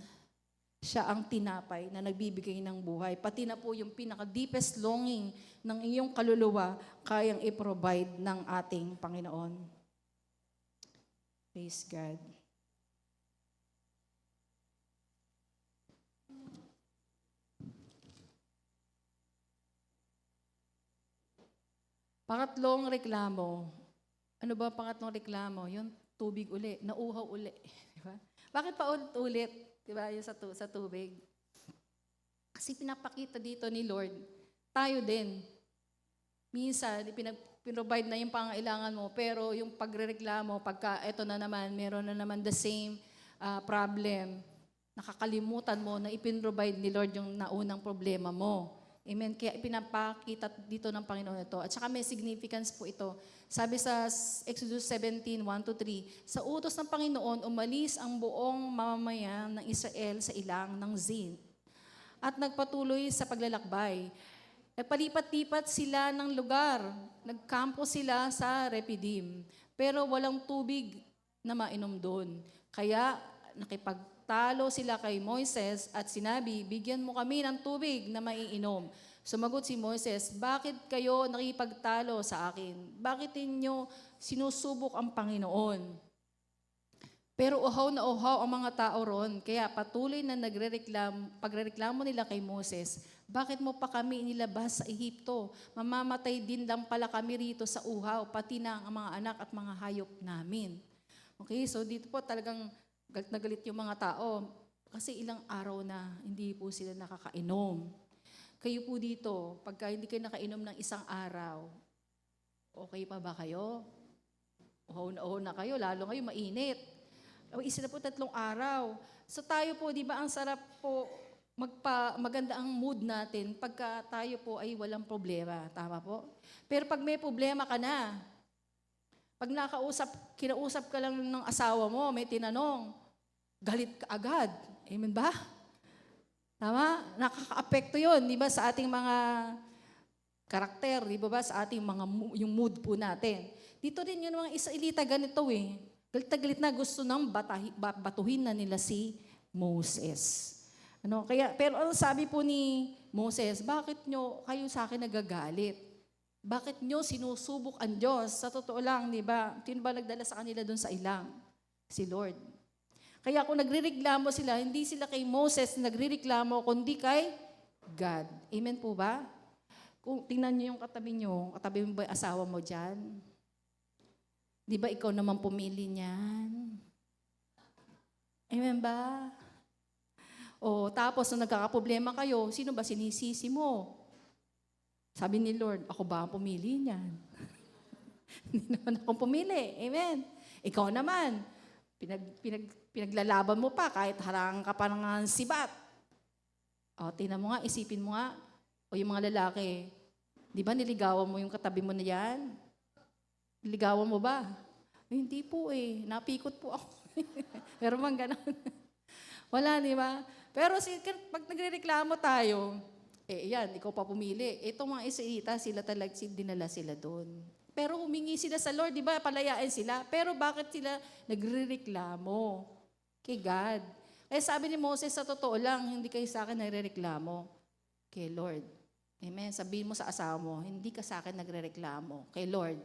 Siya ang tinapay na nagbibigay ng buhay. Pati na po yung pinaka-deepest longing ng iyong kaluluwa, kayang i-provide ng ating Panginoon. Praise God. Pangatlong reklamo. Ano ba pangatlong reklamo? Yung tubig uli, nauhaw uli. Diba? Bakit pa ulit? Diba? Yung sa tubig. Kasi pinapakita dito ni Lord, tayo din. Minsan, pinrovide na yung pangailangan mo, pero yung pagrereklamo, pagka eto na naman, meron na naman the same problem, nakakalimutan mo na ipinrovide ni Lord yung naunang problema mo. Amen? Kaya pinapakita dito ng Panginoon ito. At saka may significance po ito. Sabi sa Exodus 17, 1-3, sa utos ng Panginoon, umalis ang buong mamamayan ng Israel sa ilang ng Zin at nagpatuloy sa paglalakbay. Nagpalipat-lipat sila ng lugar. Nagkampo sila sa Repidim. Pero walang tubig na mainom doon. Kaya nakipagtalo sila kay Moises at sinabi, bigyan mo kami ng tubig na maiinom. Sumagot si Moses, bakit kayo nakipagtalo sa akin? Bakit ninyo sinusubok ang Panginoon? Pero uhaw na uhaw ang mga tao ron, kaya patuloy na pagrereklamo nila kay Moses, bakit mo pa kami inilabas sa Ehipto? Mamamatay din lang pala kami rito sa uhaw, pati na ang mga anak at mga hayop namin. Okay, so dito po talagang galit na galit yung mga tao kasi ilang araw na hindi po sila nakakainom. Kayo po dito, pagka hindi kayo nakainom ng isang araw, okay pa ba kayo? Uhaw na kayo, lalo ngayon mainit. Isa na po 3 araw. So tayo po, di ba, ang sarap po, maganda ang mood natin pagka tayo po ay walang problema. Tama po? Pero pag may problema ka na, pag kinausap ka lang ng asawa mo, may tinanong, galit ka agad. Amen ba? Tama? Nakaka-apekto yun, di ba, sa ating mga karakter, di ba, sa ating yung mood po natin. Dito din yun mga Israelita ganito eh. Galit na galit na gusto nang batuhin na nila si Moses. Pero ang sabi po ni Moses, bakit nyo kayo sa akin nagagalit? Bakit nyo sinusubok ang Diyos? Sa totoo lang, di ba? Sino ba nagdala sa kanila doon sa ilang? Si Lord. Kaya kung nagrereklamo sila, hindi sila kay Moses nagrereklamo, kundi kay God. Amen po ba? Kung tingnan nyo yung katabi mo ba yung asawa mo dyan? Di ba ikaw naman pumili niyan? Amen ba? O tapos nung nagkakaproblema kayo, sino ba sinisisi mo? Sabi ni Lord, ako ba ang pumili niyan? Hindi naman akong pumili. Amen. Ikaw naman, pinaglalaban mo pa kahit harang ka pa ng sibat. O, tingnan mo nga, isipin mo nga, o yung mga lalaki, di ba niligawan mo yung katabi mo na yan? Niligawan mo ba? Hindi po eh, napikot po ako. Pero man ganon. Wala, di ba? Pero pag nagrereklamo tayo, yan, ikaw pa pumili. Itong mga Israelita, sila talaga, dinala sila doon. Pero humingi sila sa Lord, di ba? Palayain sila. Pero bakit sila nagrereklamo? Kay God. Kaya sabi ni Moses, sa totoo lang, hindi kayo sa akin nagrereklamo. Kay Lord. Amen. Sabihin mo sa asawa mo, hindi ka sa akin nagrereklamo. Kay Lord.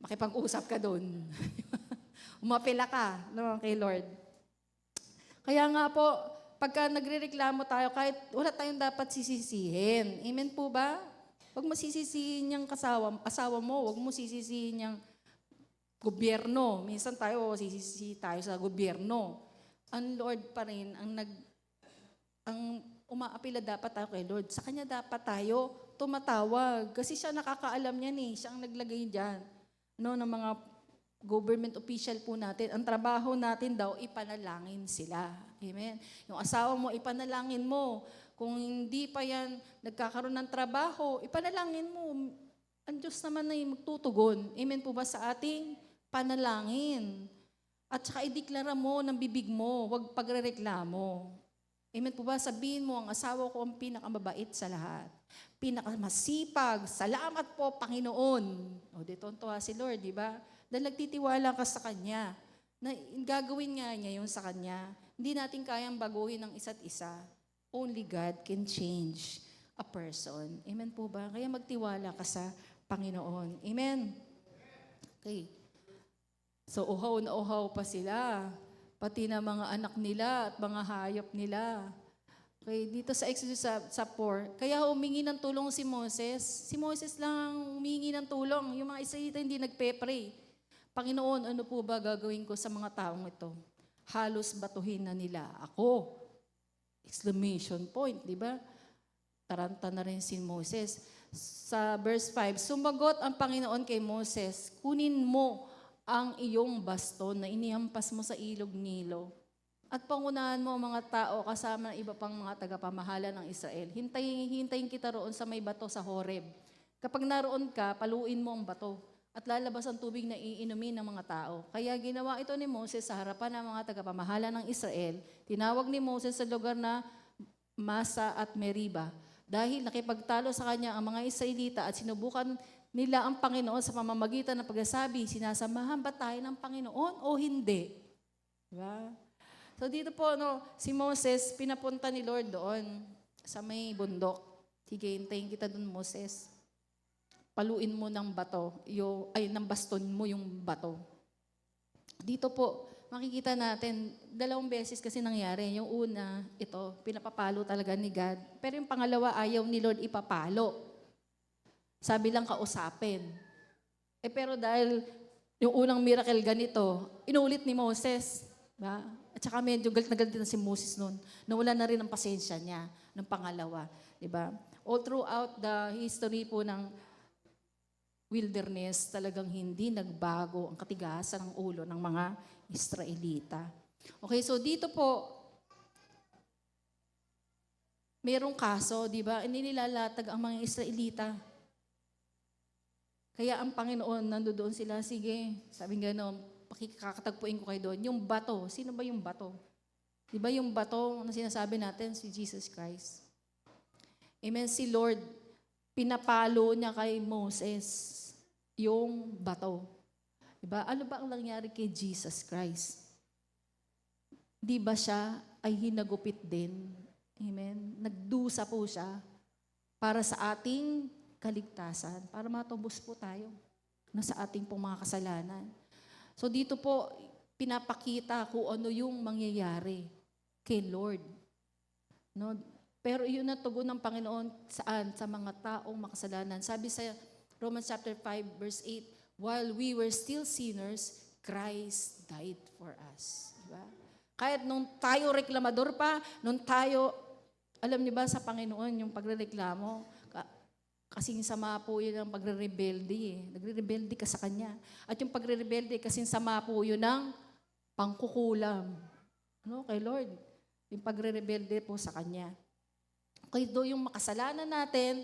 Makipag-usap ka doon. Umapela ka, no, kay Lord. Kaya nga po, pagka nagrereklamo tayo, kahit wala tayong dapat sisisihin. Amen po ba? Huwag mo sisisihin yung asawa mo, huwag mo sisisihin yung gobyerno. Minsan tayo, sisisi tayo sa gobyerno. Ang Lord pa rin, ang umaapila dapat tayo kay Lord. Sa Kanya dapat tayo tumatawag. Kasi siya nakakaalam niyan eh. Siya ang naglagay dyan. Ng mga government official po natin, ang trabaho natin daw, ipanalangin sila. Amen. Yung asawa mo, ipanalangin mo. Kung hindi pa yan nagkakaroon ng trabaho, ipanalangin mo. Ang Diyos naman ay magtutugon. Amen po ba sa ating panalangin? At saka ideklara mo ng bibig mo, huwag pagrereklamo. Amen po ba? Sabihin mo, ang asawa ko ang pinakamabait sa lahat. Pinakamasipag. Salamat po, Panginoon. O, dito tuwa si Lord, di ba? Dahil nagtitiwala ka sa Kanya. Na gagawin nga niya yun sa Kanya. Hindi natin kayang baguhin ng isa't isa. Only God can change a person. Amen po ba? Kaya magtiwala ka sa Panginoon. Amen? Okay. So, uhaw na uhaw pa sila. Pati na mga anak nila at mga hayop nila. Okay, dito sa Exodus sa 4, kaya humingi ng tulong si Moses. Si Moses lang humingi ng tulong. Yung mga Israelita hindi nagpe-pray. Panginoon, ano po ba gagawin ko sa mga taong ito? Halos batuhin na nila ako. Exclamation point, di ba? Taranta na rin si Moses. Sa verse 5, sumagot ang Panginoon kay Moses, kunin mo ang iyong baston na inihampas mo sa ilog Nilo at pangunahan mo ang mga tao kasama ng iba pang mga tagapamahala ng Israel. Hintayin kita roon sa may bato sa Horeb. Kapag naroon ka, paluin mo ang bato at lalabas ang tubig na iinumin ng mga tao. Kaya ginawa ito ni Moses sa harapan ng mga tagapamahala ng Israel. Tinawag ni Moses sa lugar na Masa at Meriba dahil nakipagtalo sa kanya ang mga Israelita at sinubukan nila ang Panginoon sa pamamagitan ng pagsasabi, sinasamahan ba tayo ng Panginoon o hindi? Diba? So dito po, si Moses, pinapunta ni Lord doon sa may bundok. Sige, hintayin kita dun, Moses. Paluin mo ng bato, ng baston mo yung bato. Dito po, makikita natin, 2 beses kasi nangyari. Yung una, ito, pinapapalo talaga ni God. Pero yung pangalawa, ayaw ni Lord ipapalo. Sabi lang kausapin. Pero dahil yung unang miracle ganito, inulit ni Moses. Ba? At saka medyo galit na galit na si Moses noon. Nawala na rin ang pasensya niya ng pangalawa. Diba? All throughout the history po ng wilderness, talagang hindi nagbago ang katigasan ng ulo ng mga Israelita. Okay, so dito po, merong kaso, di ba? Hindi nilalatag ang mga Israelita. Kaya ang Panginoon, nandoon sila, sige, sabi nga no, pakikakatagpuin ko kayo doon. Yung bato, sino ba yung bato? Di ba yung bato na sinasabi natin, si Jesus Christ? Amen, si Lord, pinapalo niya kay Moses yung bato. Diba? Ano ba ang nangyari kay Jesus Christ? Di ba siya ay hinagupit din? Amen? Nagdusa po siya para sa ating kaligtasan, para matubos po tayo sa ating pong mga kasalanan. So dito po, pinapakita kung ano yung mangyayari kay Lord. No? Pero yun na tugon ng Panginoon saan? Sa mga taong makasalanan. Sabi sa Romans chapter 5 verse 8, while we were still sinners, Christ died for us. Diba? Kahit nung tayo reklamador pa, nung tayo, alam niyo ba sa Panginoon yung pagrereklamo, kasing sama po yun ang pagre-rebelde eh. Nagre-rebelde ka sa Kanya. At yung pagre-rebelde, kasing sama po yun ng pangkukulam. Ano? Kay Lord. Yung pagre-rebelde po sa Kanya. Okay, doon yung makasalanan natin,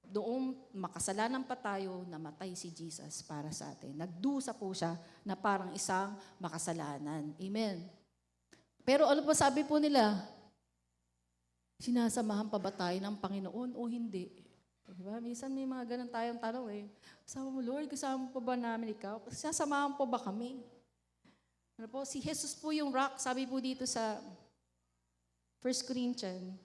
doon makasalanan pa tayo, namatay si Jesus para sa atin. Nagdusa po siya na parang isang makasalanan. Amen. Pero ano pa sabi po nila? Sinasamahan pa ba tayo ng Panginoon o hindi? Diba? Minsan may mga ganun tayong tanong eh. Kasama mo, Lord, kasama mo pa ba namin ikaw? Sinasamahan pa ba kami? Ano po? Si Jesus po yung rock, sabi po dito sa 1 Corinthians.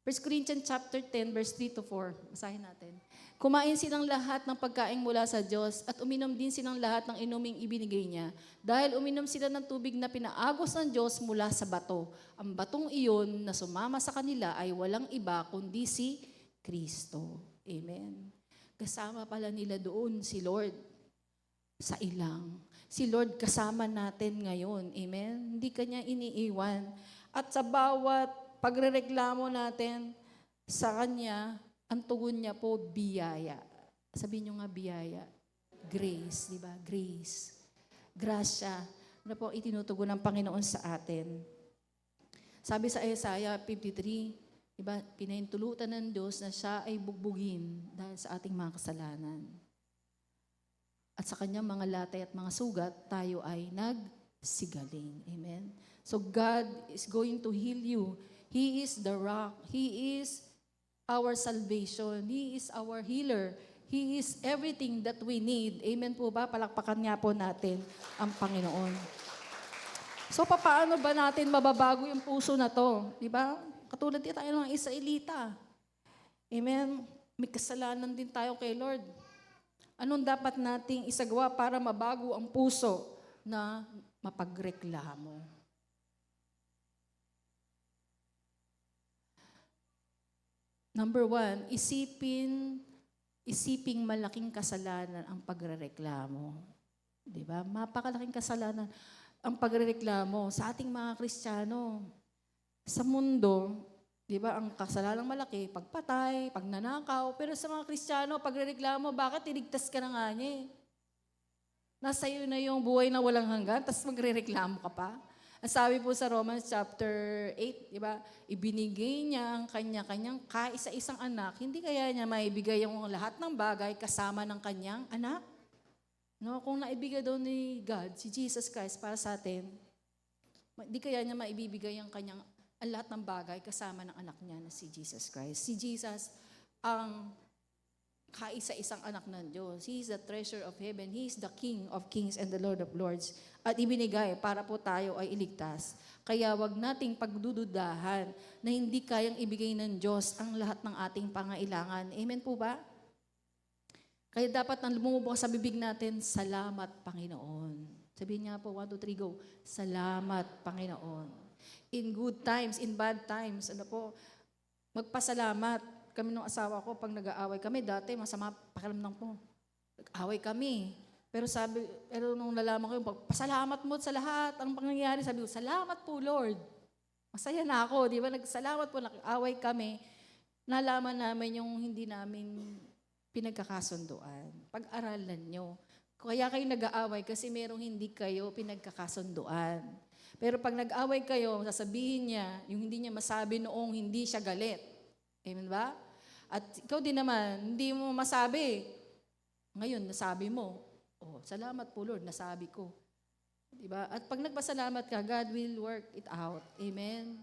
1 Corinthians chapter 10, verse 3 to 4. Basahin natin. Kumain silang lahat ng pagkain mula sa Diyos at uminom din silang lahat ng inuming ibinigay niya. Dahil uminom sila ng tubig na pinaagos ng Diyos mula sa bato. Ang batong iyon na sumama sa kanila ay walang iba kundi si Kristo. Amen. Kasama pala nila doon si Lord sa ilang. Si Lord kasama natin ngayon. Amen. Hindi kanya iniiwan. At sa bawat pagrereklamo natin sa Kanya, ang tugon niya po, biyaya. Sabihin niyo nga biyaya. Grace, di ba? Grace. Grasya. Ano po itinutugon ng Panginoon sa atin? Sabi sa Isaiah 53, di ba? Pinahintulutan ng Diyos na siya ay bugbugin dahil sa ating mga kasalanan. At sa Kanyang mga latay at mga sugat, tayo ay nagsigaling. Amen? So God is going to heal you. He is the rock. He is our salvation. He is our healer. He is everything that we need. Amen po ba? Palakpakan nga po natin ang Panginoon. So, paano ba natin mababago yung puso na to? Di ba? Katulad din tayo ng Israelita. Amen? May kasalanan din tayo kay Lord. Anong dapat nating isagawa para mabago ang puso na mapagreklamo? Number 1, isiping malaking kasalanan ang pagrereklamo. Di ba? Mapakalaking kasalanan ang pagrereklamo sa ating mga Kristiyano. Sa mundo, di ba, ang kasalanang malaki, pagpatay, pagnanakaw. Pero sa mga Kristiyano, pagrereklamo, bakit iligtas ka na nga niya eh? Nasa iyo na yung buhay na walang hanggan, tapos magrereklamo ka pa. Ang sabi po sa Romans chapter 8, di ba? Ibinigay niya ang kanya-kanyang kaisa-isang anak. Hindi kaya niya maibigay yung lahat ng bagay kasama ng kanyang anak? No, kung naibigay daw ni God, si Jesus Christ para sa atin, hindi kaya niya maibibigay ang lahat ng bagay kasama ng anak niya na si Jesus Christ. Si Jesus ang kaisa-isang anak ng Diyos. He is the treasure of heaven. He is the King of kings and the Lord of lords. At ibinigay para po tayo ay iligtas. Kaya wag nating pagdududahan na hindi kayang ibigay ng Diyos ang lahat ng ating pangailangan. Amen po ba? Kaya dapat nang lumubog sa bibig natin, salamat Panginoon. Sabihin niya po, 1, 2, 3, go. Salamat Panginoon. In good times, in bad times, magpasalamat. Kami ng asawa ko, pag nag-aaway kami, dati masama pakiramdam ko. Nag-aaway kami. Pero nung nalaman ko yung pasalamat mo sa lahat, ang pangyayari, sabi ko, salamat po Lord. Masaya na ako, di ba? Nagsalamat po, nag-aaway kami. Nalaman namin yung hindi namin pinagkakasunduan. Pag-aralan nyo. Kaya kayo nag-aaway kasi merong hindi kayo pinagkakasunduan. Pero pag nag-aaway kayo, sasabihin niya, yung hindi niya masabi noong hindi siya galit. Amen ba? At ikaw din naman, hindi mo masabi. Ngayon, nasabi mo. Oh, salamat po Lord, nasabi ko. Diba? At pag nagpasalamat ka, God will work it out. Amen?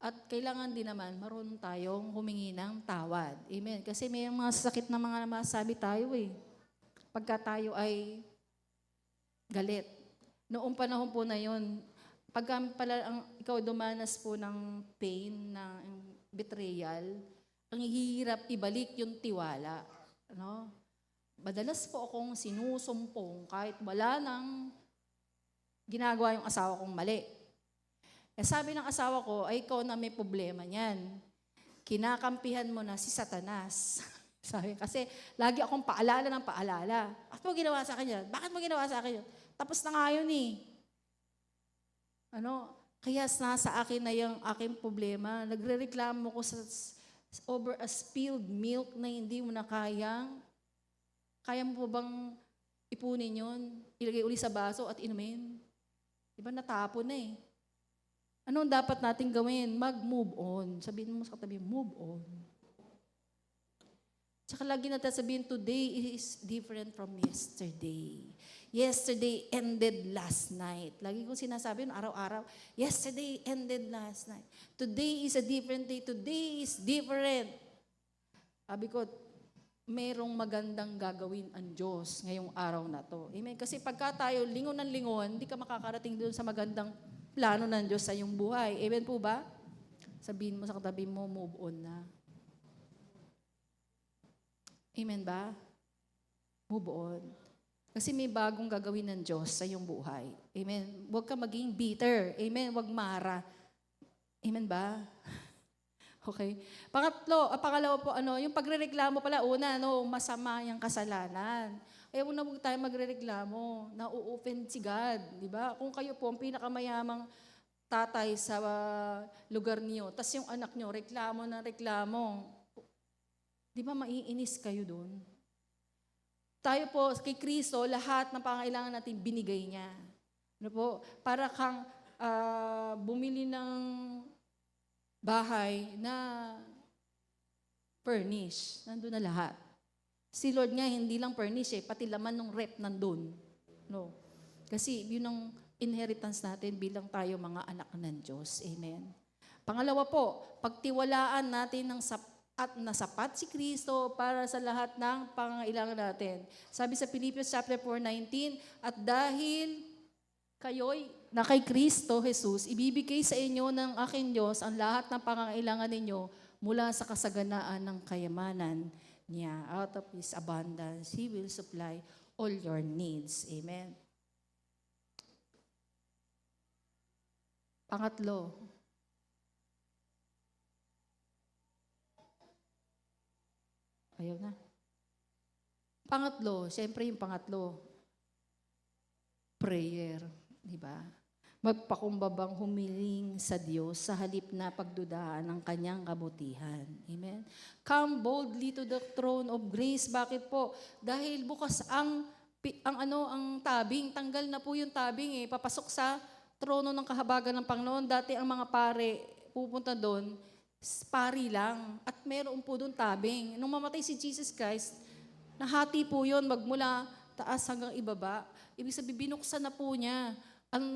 At kailangan din naman, marunong tayong humingi ng tawad. Amen? Kasi may mga sakit na mga masasabi tayo eh. Pagka tayo ay galit. Noong panahon po na yon, pagka pala ikaw dumanas po ng pain, ng betrayal, ang hirap ibalik yung tiwala. Ano? Madalas po akong sinusumpong kahit wala nang ginagawa yung asawa kong mali. Eh sabi ng asawa ko, ay ikaw na may problema niyan. Kinakampihan mo na si Satanas. Sabi, kasi lagi akong paalala ng paalala. Bakit mo ginawa sa akin yan? Bakit mo ginawa sa akin yan? Tapos na nga yun eh. Kaya nasa akin na yung aking problema. Nagre-reklamo ko over a spilled milk na hindi mo na kaya mo pa bang ipunin yun? Ilagay uli sa baso at inumin? Diba natapon na eh. Anong dapat natin gawin? Mag-move on. Sabihin mo sa katabi, move on. Tsaka lagi natin sabihin, today is different from yesterday. Yesterday ended last night. Lagi kong sinasabi yun, araw-araw, yesterday ended last night. Today is a different day. Today is different. Sabi ko, merong magandang gagawin ang Diyos ngayong araw na to. Amen? Kasi pagka tayo lingon ng lingon, hindi ka makakarating doon sa magandang plano ng Diyos sa iyong buhay. Amen po ba? Sabihin mo sa katabi mo, move on na. Amen ba? Move on. Kasi may bagong gagawin ng Diyos sa iyong buhay. Amen? Huwag ka maging bitter. Amen? Huwag mara. Amen ba? Okay. Pangalawa po, yung pagrereklamo pala, una, masama yung kasalanan. Kaya huwag tayo magrereklamo. Na-offend si God. Di ba? Kung kayo po, ang pinakamayamang tatay sa lugar niyo, tas yung anak niyo, reklamo na reklamo. Di ba maiinis kayo doon? Tayo po, kay Kristo, lahat ng pangailangan natin binigay niya. Ano po? Para kang bumili ng bahay na furnish. Nandun na lahat. Si Lord nga, hindi lang furnish pati laman ng rep nandun. No. Kasi yun ang inheritance natin bilang tayo mga anak ng Diyos. Amen. Pangalawa po, pagtiwalaan natin at nasapat si Kristo para sa lahat ng pangailangan natin. Sabi sa Philippians chapter 4:19, at dahil kayo'y na kay Kristo Jesus, ibibigay sa inyo ng aking Diyos ang lahat ng pangangailangan ninyo mula sa kasaganaan ng kayamanan niya. Out of His abundance, He will supply all your needs. Amen. Pangatlo, ayaw na. Pangatlo, siyempre yung pangatlo, prayer. Diba? Magpakumbabang humiling sa Diyos sa halip na pagdudahan ng kanyang kabutihan. Amen? Come boldly to the throne of grace. Bakit po? Dahil bukas ang tabing, tanggal na po yung tabing papasok sa trono ng kahabagan ng Panginoon. Dati ang mga pare pupunta doon, pari lang. At meron po doon tabing. Nung mamatay si Jesus Christ, nahati po yun magmula taas hanggang ibaba. Ibig sabihin, binuksan na po niya ang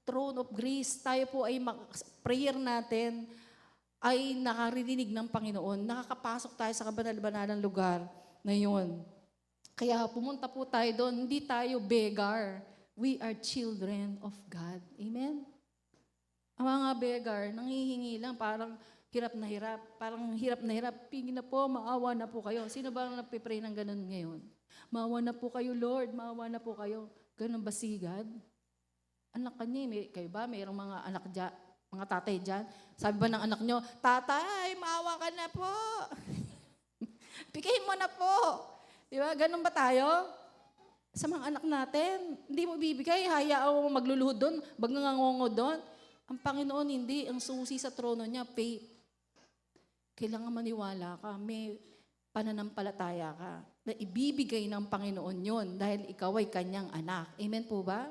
throne of grace. Tayo po ay prayer natin ay nakaririnig ng Panginoon. Nakakapasok tayo sa kabanal-banalang lugar na yun. Kaya pumunta po tayo doon, hindi tayo beggar. We are children of God. Amen? Ang mga beggar, nanghihingi lang, parang hirap na hirap. Parang hirap na hirap. Pingin na po, maawa na po kayo. Sino ba ang nagpipray ng ganun ngayon? Maawa na po kayo, Lord. Maawa na po kayo. Ganun ba si God? Anak ka niya, kayo ba? Mayroong mga anak dyan, mga tatay dyan. Sabi ba ng anak nyo, tatay, maawa ka na po. Pikihin mo na po. Di ba? Ganun ba tayo? Sa mga anak natin, hindi mo bibigay, hayaan mo magluluhod doon, bagnangangongo doon. Ang Panginoon hindi, ang susi sa trono niya, faith. Kailangan maniwala ka, may pananampalataya ka, na ibibigay ng Panginoon yon dahil ikaw ay kanyang anak. Amen po ba?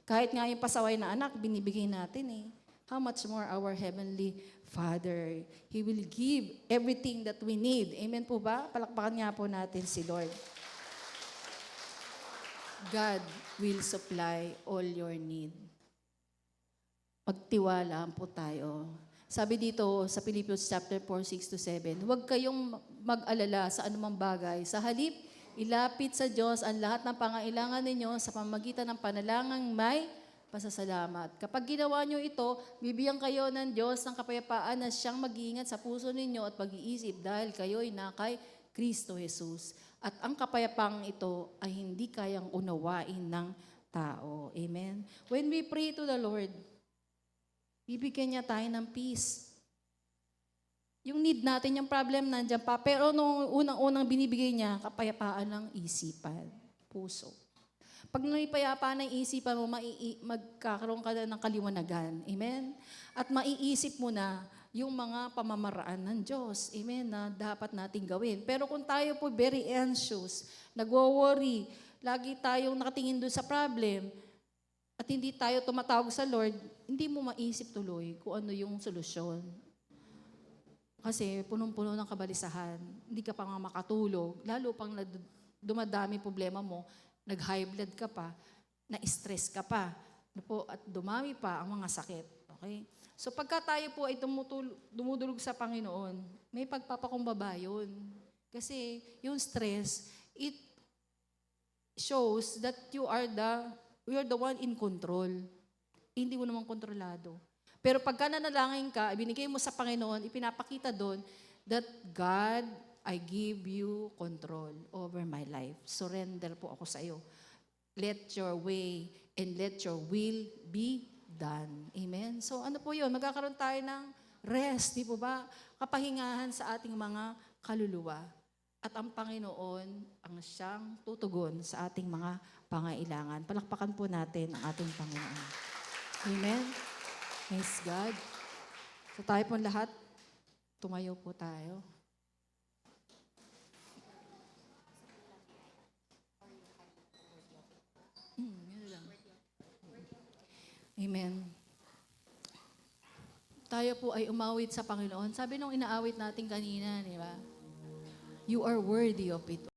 Kahit nga yung pasaway na anak, binibigay natin eh. How much more our Heavenly Father. He will give everything that we need. Amen po ba? Palakpakan nga po natin si Lord. God will supply all your need. Magtiwala po tayo. Sabi dito sa Philippians chapter 4:6-7, huwag kayong mag-alala sa anumang bagay. Sa halip, ilapit sa Diyos ang lahat ng pangailangan ninyo sa pamamagitan ng panalangin may pasasalamat. Kapag ginawa nyo ito, bibigyan kayo ng Diyos ng kapayapaan na siyang mag-iingat sa puso ninyo at pag-iisip dahil kayo'y nakay Kristo Jesus. At ang kapayapaang ito ay hindi kayang unawain ng tao. Amen? When we pray to the Lord, bibigyan niya tayo ng peace. Yung need natin, yung problem nandiyan pa. Pero nung unang-unang binibigay niya, kapayapaan ng isipan, puso. Pag napayapaan ng isipan mo, magkakaroon ka na ng kaliwanagan. Amen? At maiisip mo na yung mga pamamaraan ng Diyos. Amen? Na dapat nating gawin. Pero kung tayo po very anxious, nagwo-worry, lagi tayong nakatingin doon sa problem, at hindi tayo tumatawag sa Lord, hindi mo maisip tuloy kung ano yung solusyon. Kasi punong-puno ng kabalisahan, hindi ka pa nga makatulog, lalo pang dumadami problema mo, nag-high blood ka pa, na-stress ka pa, at dumami pa ang mga sakit. Okay? So pagka tayo po ay dumudulog sa Panginoon, may pagpapakumbaba yun. Kasi yung stress, it shows that we are the one in control. Hindi mo naman kontrolado. Pero pagka nanalangin ka, ibinigay mo sa Panginoon, ipinapakita doon that God, I give you control over my life. Surrender po ako sa iyo. Let your way and let your will be done. Amen? So ano po yun? Magkakaroon tayo ng rest, di po ba? Kapahingahan sa ating mga kaluluwa. At ang Panginoon ang siyang tutugon sa ating mga pangailangan. Palakpakan po natin ang ating Panginoon. Amen? Praise God. So tayo po lahat, tumayo po tayo. Yun lang. Amen. Tayo po ay umawit sa Panginoon. Sabi nung inaawit natin kanina, di ba? You are worthy of it